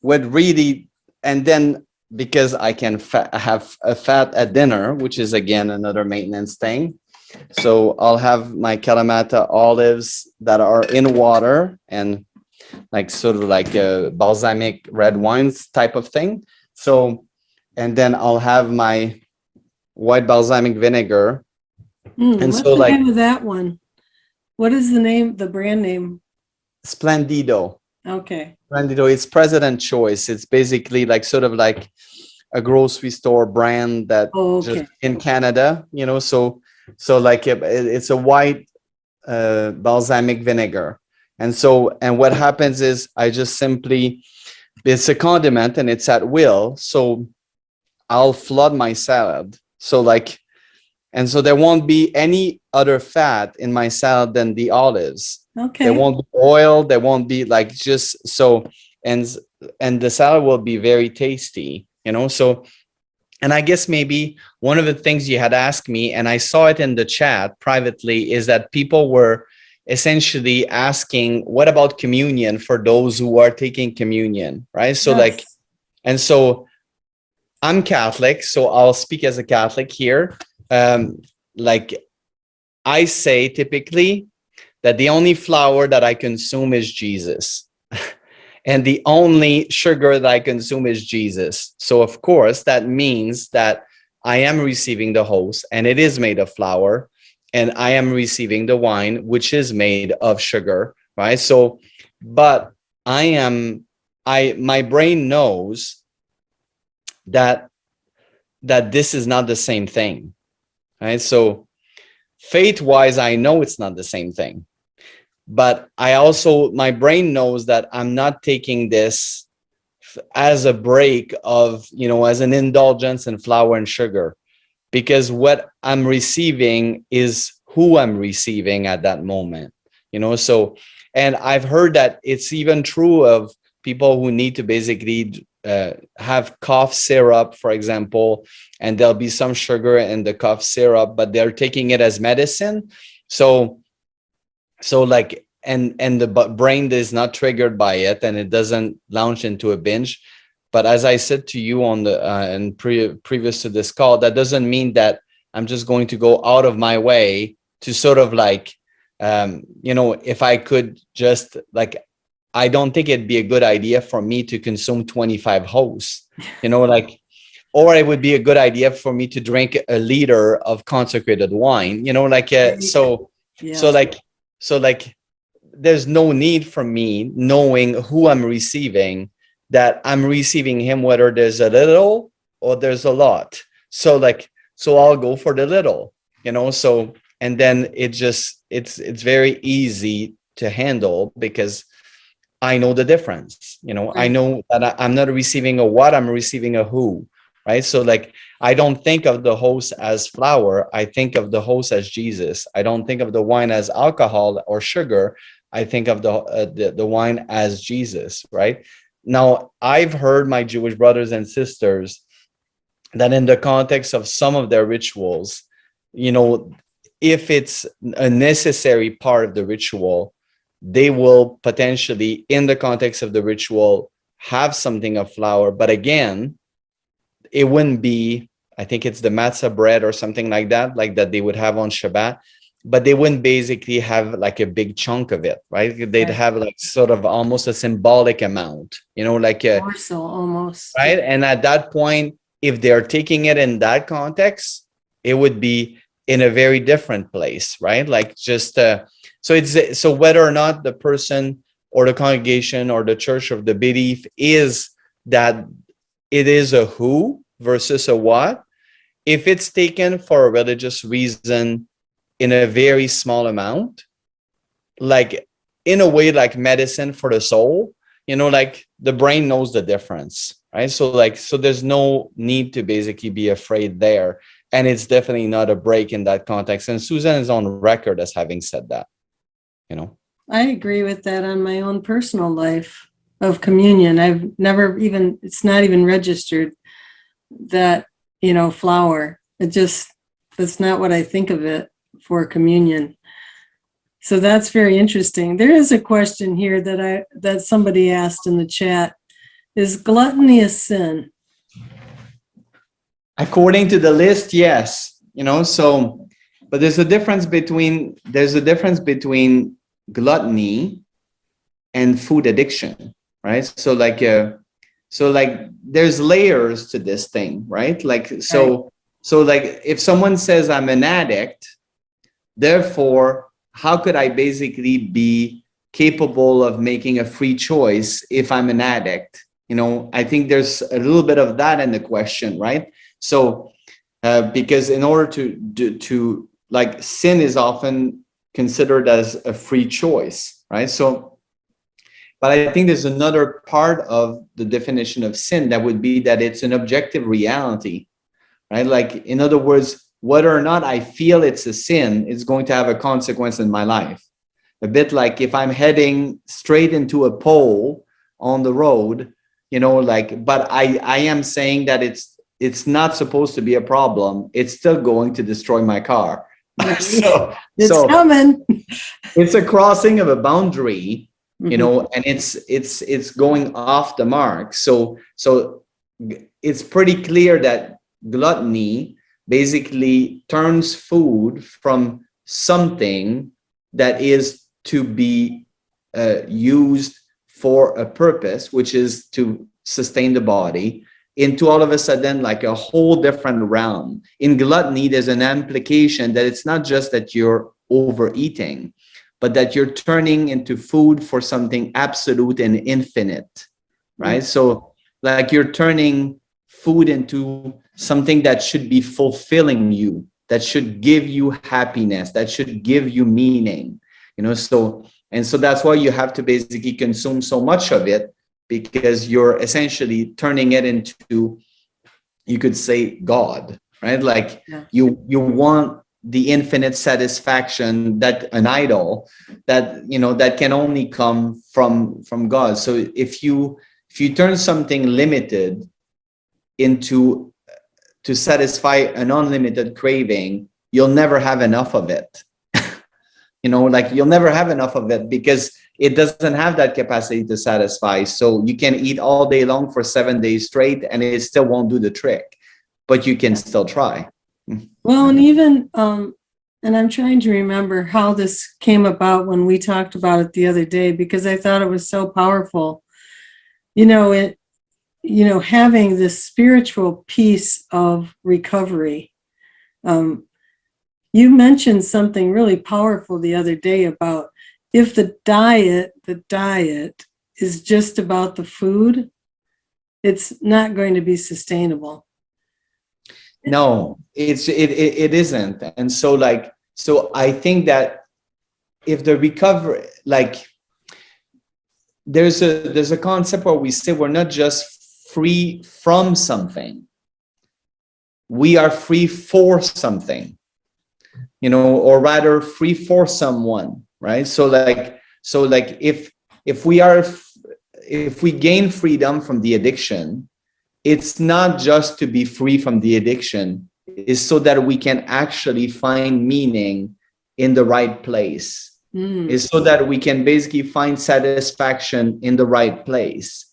what really, and then because I can have a fat at dinner, which is again another maintenance thing. So I'll have my Kalamata olives that are in water and like sort of like a balsamic red wines type of thing. So, and then I'll have my white balsamic vinegar. And What's so the like name of that one? What is the brand name? Splendido. Okay. Splendido, it's President Choice. It's basically like sort of like a grocery store brand that Oh, just okay. in Canada, so like it's a white balsamic vinegar. And what happens is I just simply, it's a condiment and it's at will. So I'll flood my salad. So like, and so there won't be any other fat in my salad than the olives. There Okay. won't be oil. There won't be like just so, and and the salad will be very tasty, So, and I guess maybe one of the things you had asked me, and I saw it in the chat privately, is that people were essentially asking, what about communion for those who are taking communion, right? So like, Yes. and so I'm Catholic, so I'll speak as a Catholic here. Like I say typically that the only flour that I consume is Jesus. And the only sugar that I consume is Jesus. So of course, that means that I am receiving the host and it is made of flour, and I am receiving the wine, which is made of sugar, right? So, but my brain knows that this is not the same thing, right? So faith wise, I know it's not the same thing, but I also, my brain knows that I'm not taking this as a break of, as an indulgence in flour and sugar, because what I'm receiving is who I'm receiving at that moment, So, and I've heard that it's even true of people who need to basically have cough syrup, for example, and there'll be some sugar in the cough syrup, but they're taking it as medicine. So like, and the brain is not triggered by it, and it doesn't launch into a binge. But as I said to you on the and previous to this call, that doesn't mean that I'm just going to go out of my way to sort of like, if I could just like, I don't think it'd be a good idea for me to consume 25 hosts, like, or it would be a good idea for me to drink a liter of consecrated wine, like, so Yes. like, so like, there's no need for me knowing who I'm receiving, that I'm receiving him, whether there's a little or there's a lot. So like, so I'll go for the little, so, and then it's very easy to handle because I know the difference, I Right. know that I'm not receiving a what, I'm receiving a who, right? So like, I don't think of the host as flour. I think of the host as Jesus. I don't think of the wine as alcohol or sugar. I think of the wine as Jesus, right? Now, I've heard my Jewish brothers and sisters that in the context of some of their rituals, you know, if it's a necessary part of the ritual, they will potentially, in the context of the ritual, have something of flour. But again, it wouldn't be, I think it's the matzah bread or something like that they would have on Shabbat, but they wouldn't basically have like a big chunk of it, right? They'd Right. have like sort of almost a symbolic amount, like a, More so almost. right? And at that point, if they're taking it in that context, it would be in a very different place, right? Like just so whether or not the person or the congregation or the church of the belief is that it is a who versus a what, if it's taken for a religious reason in a very small amount, like in a way like medicine for the soul, like the brain knows the difference, right? So there's no need to basically be afraid there. And it's definitely not a break in that context. And Susan is on record as having said that, I agree with that on my own personal life of communion. I've never even, it's not even registered that, flour. That's not what I think of it for communion. So that's very interesting. There is a question here that somebody asked in the chat. Is gluttony a sin? According to the list, yes. But there's a difference between gluttony and food addiction, right? So there's layers to this thing, right? Like if someone says I'm an addict, therefore, how could I basically be capable of making a free choice if I'm an addict? I think there's a little bit of that in the question, right? So because in order to like, sin is often considered as a free choice, right? So, but I think there's another part of the definition of sin that would be that it's an objective reality, right? Like, in other words, whether or not I feel it's a sin, it's going to have a consequence in my life. A bit like if I'm heading straight into a pole on the road, but I am saying that it's not supposed to be a problem. It's still going to destroy my car. It's coming. It's a crossing of a boundary, Mm-hmm. and it's going off the mark. So it's pretty clear that gluttony basically turns food from something that is to be used for a purpose, which is to sustain the body, into all of a sudden like a whole different realm. In gluttony, there's an implication that it's not just that you're overeating, but that you're turning into food for something absolute and infinite, right? So like you're turning food into something that should be fulfilling you, that should give you happiness, that should give you meaning, so that's why you have to basically consume so much of it, because you're essentially turning it into, you could say, God, right? Like you want the infinite satisfaction that an idol that can only come from God. So if you turn something limited into to satisfy an unlimited craving, you'll never have enough of it. Like you'll never have enough of it because it doesn't have that capacity to satisfy. So you can eat all day long for 7 days straight and it still won't do the trick, but you can still try. Well, and even, and I'm trying to remember how this came about when we talked about it the other day, because I thought it was so powerful. Having this spiritual piece of recovery. You mentioned something really powerful the other day about if the diet is just about the food, it's not going to be sustainable. No, it isn't. And so I think that if the recovery, like there's a concept where we say we're not just free from something, we are free for something, or rather free for someone, right? So if we gain freedom from the addiction, it's not just to be free from the addiction, it's so that we can actually find meaning in the right place. It's so that we can basically find satisfaction in the right place.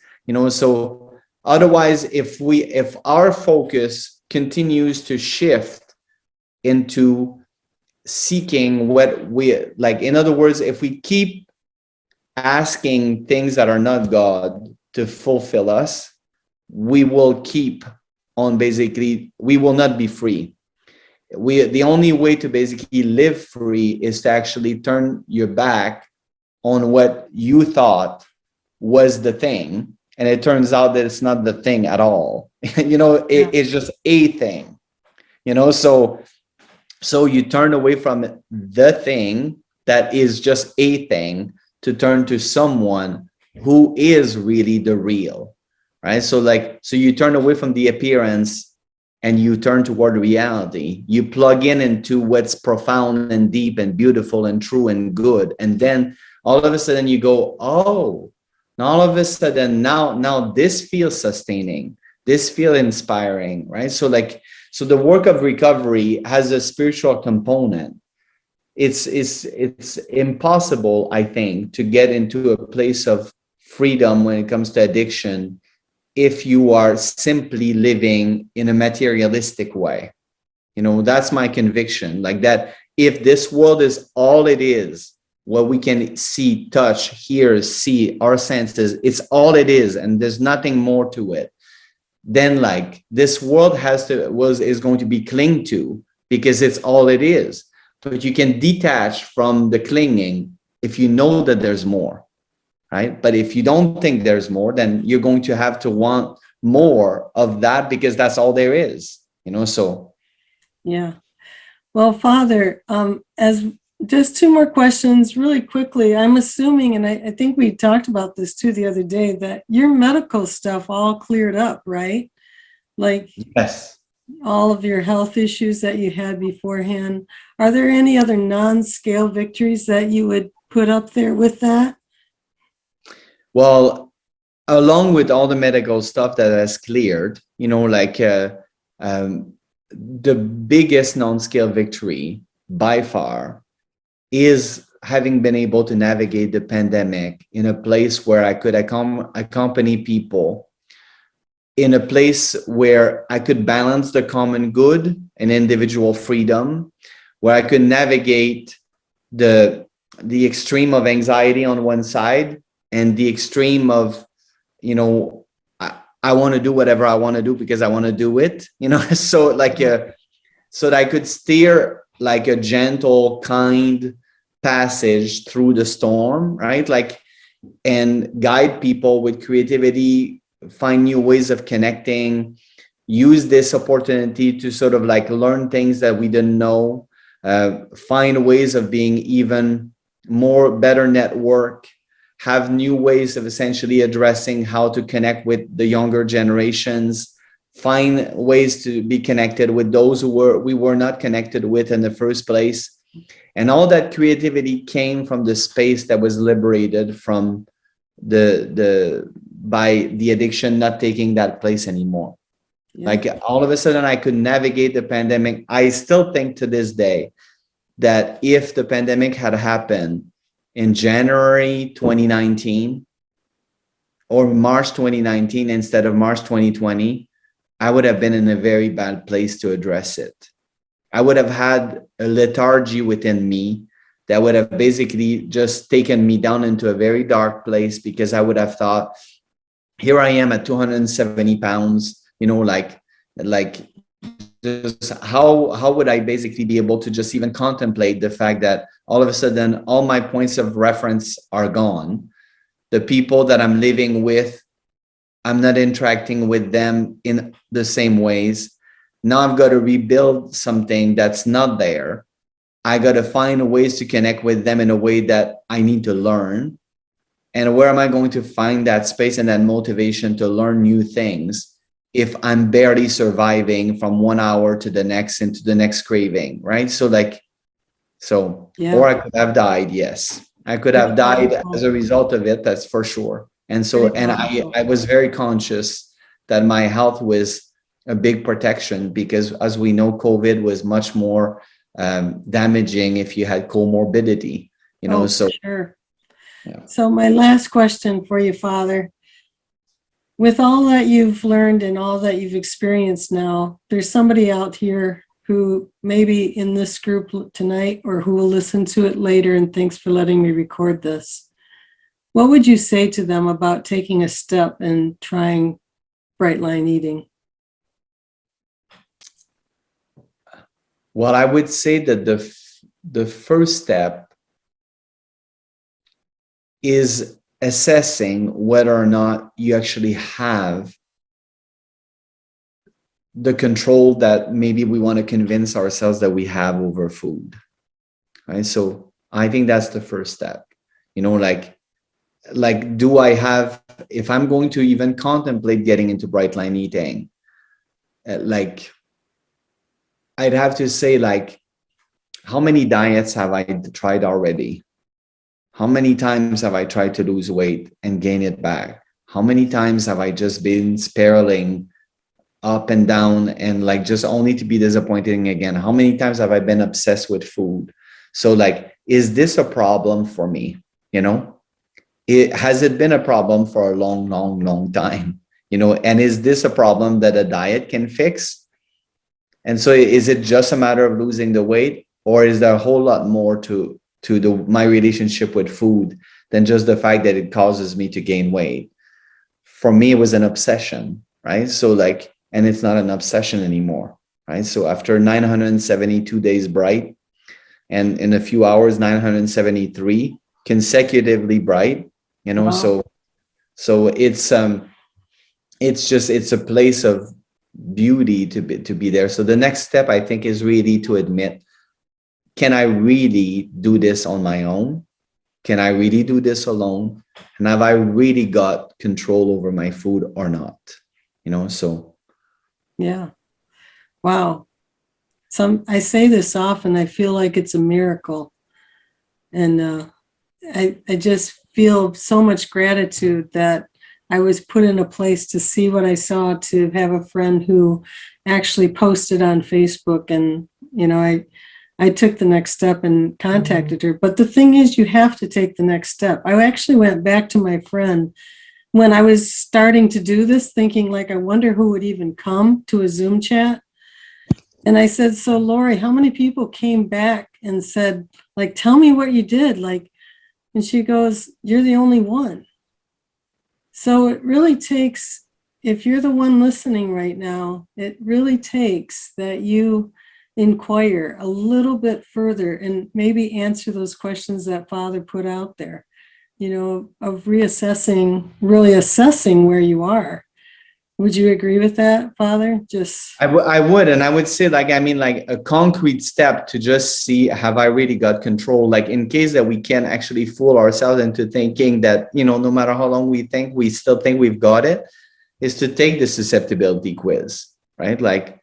So otherwise, if our focus continues to shift into seeking what we like, in other words, if we keep asking things that are not God to fulfill us, we will keep on basically, we will not be free. The only way to basically live free is to actually turn your back on what you thought was the thing, and it turns out that it's not the thing at all. It's just a thing. So you turn away from the thing that is just a thing to turn to someone who is really the real, right? So like, so you turn away from the appearance and you turn toward reality. You plug in into what's profound and deep and beautiful and true and good. And then all of a sudden you go, oh, and all of a sudden now this feels sustaining. This feels inspiring, right? So like, so the work of recovery has a spiritual component. It's impossible, I think, to get into a place of freedom when it comes to addiction if you are simply living in a materialistic way. You know, that's my conviction. Like that, if this world is all it is, what we can see, touch, hear, see, our senses, it's all it is, and there's nothing more to it, then like this world is going to be clinged to because it's all it is. But you can detach from the clinging if you know that there's more, right? But if you don't think there's more, then you're going to have to want more of that because that's all there is, you know. So Yeah. Well, Father, as just two more questions really quickly. I'm assuming, and I think we talked about this too the other day, that your medical stuff all cleared up, right? Like yes. all of your health issues that you had beforehand. Are there any other non-scale victories that you would put up there with that? Well, along with all the medical stuff that has cleared, you know, like the biggest non-scale victory by far is having been able to navigate the pandemic in a place where I could accompany people, in a place where I could balance the common good and individual freedom, where I could navigate the extreme of anxiety on one side and the extreme of, you know, I want to do whatever I want to do because I want to do it, you know. So like so that I could steer like a gentle, kind passage through the storm, right? Like, and guide people with creativity, find new ways of connecting, use this opportunity to sort of like learn things that we didn't know, find ways of being even more better network, have new ways of essentially addressing how to connect with the younger generations, find ways to be connected with those we were not connected with in the first place. And all that creativity came from the space that was liberated from by the addiction not taking that place anymore. Yeah. Like all of a sudden I could navigate the pandemic. I still think to this day that if the pandemic had happened in January 2019 or March 2019 instead of March 2020, I would have been in a very bad place to address it. I would have had a lethargy within me that would have basically just taken me down into a very dark place, because I would have thought, here I am at 270 pounds, you know, like just how would I basically be able to just even contemplate the fact that all of a sudden all my points of reference are gone. The people that I'm living with, I'm not interacting with them in the same ways. Now I've got to rebuild something that's not there. I got to find ways to connect with them in a way that I need to learn. And where am I going to find that space and that motivation to learn new things if I'm barely surviving from 1 hour to the next into the next craving, right? So like, yeah. Or I could have died. Yes, I could have died as a result of it. That's for sure. And so, and I was very conscious that my health was a big protection, because as we know, COVID was much more damaging if you had comorbidity, you know. So sure. Yeah. So my last question for you, Father, with all that you've learned and all that you've experienced now, there's somebody out here who may be in this group tonight or who will listen to it later, and thanks for letting me record this. What would you say to them about taking a step and trying bright line eating? Well, I would say that the first step is assessing whether or not you actually have the control that maybe we want to convince ourselves that we have over food, right? So I think that's the first step, you know, like like, do I have, if I'm going to even contemplate getting into bright line eating, like, I'd have to say, like, how many diets have I tried already? How many times have I tried to lose weight and gain it back? How many times have I just been spiraling up and down and like just only to be disappointed again? How many times have I been obsessed with food? So like, is this a problem for me? You know, has it been a problem for a long, long, long time? You know, and is this a problem that a diet can fix? And so is it just a matter of losing the weight, or is there a whole lot more to my relationship with food than just the fact that it causes me to gain weight? For me, it was an obsession, right? So like, and it's not an obsession anymore, right? So after 972 days bright, and in a few hours 973 consecutively bright, you know. Wow. So it's just, it's a place of beauty to be there. So the next step, I think, is really to admit, can I really do this on my own? Can I really do this alone? And have I really got control over my food or not? You know, so. Yeah. Wow. I say this often, I feel like it's a miracle. And I just feel so much gratitude that I was put in a place to see what I saw, to have a friend who actually posted on Facebook. And, you know, I took the next step and contacted her. But the thing is, you have to take the next step. I actually went back to my friend when I was starting to do this, thinking like, I wonder who would even come to a Zoom chat. And I said, so Lori, how many people came back and said, like, tell me what you did? Like, and she goes, you're the only one. So it really takes, if you're the one listening right now, it really takes that you inquire a little bit further and maybe answer those questions that Father put out there, you know, of reassessing, really assessing where you are. Would you agree with that, Father? I would, and I would say, like, I mean, like a concrete step to just see, have I really got control? Like, in case that we can actually fool ourselves into thinking that, you know, no matter how long we think, we still think we've got it, is to take the susceptibility quiz, right? Like,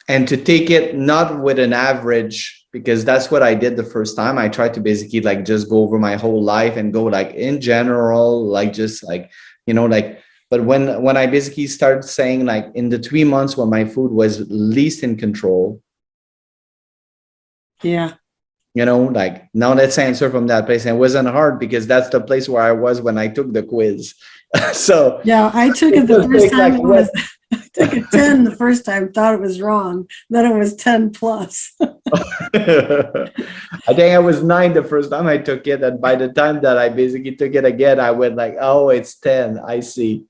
and to take it not with an average, because that's what I did the first time. I tried to basically like just go over my whole life and go like in general, like just like, you know, like, but when I basically started saying, like, in the 3 months when my food was least in control, Yeah. you know, like, now let's answer from that place. And it wasn't hard because that's the place where I was when I took the quiz. So Yeah, I took it the first time. It was, I took a 10 the first time, thought it was wrong. Then it was 10 plus. I think I was 9 the first time I took it. And by the time that I basically took it again, I went like, oh, it's 10. I see.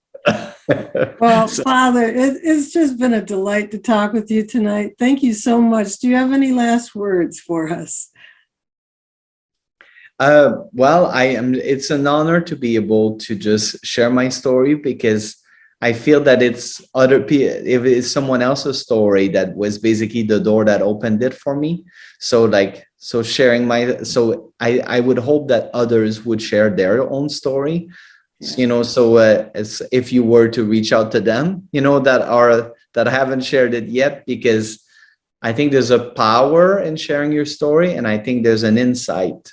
Well, So, Father, it's just been a delight to talk with you tonight. Thank you so much. Do you have any last words for us? well, it's an honor to be able to just share my story, because I feel that it's other people, if it's someone else's story that was basically the door that opened it for me. So like, so sharing so I would hope that others would share their own story, you know. So as if you were to reach out to them, you know, that haven't shared it yet, because I think there's a power in sharing your story. And I think there's an insight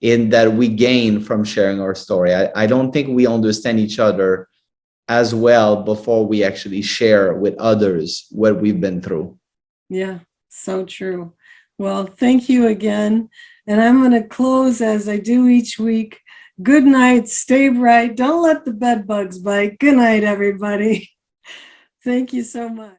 in that we gain from sharing our story. I don't think we understand each other as well before we actually share with others what we've been through. Yeah, so true. Well, thank you again. And I'm going to close as I do each week. Good night. Stay bright. Don't let the bed bugs bite. Good night, everybody. Thank you so much.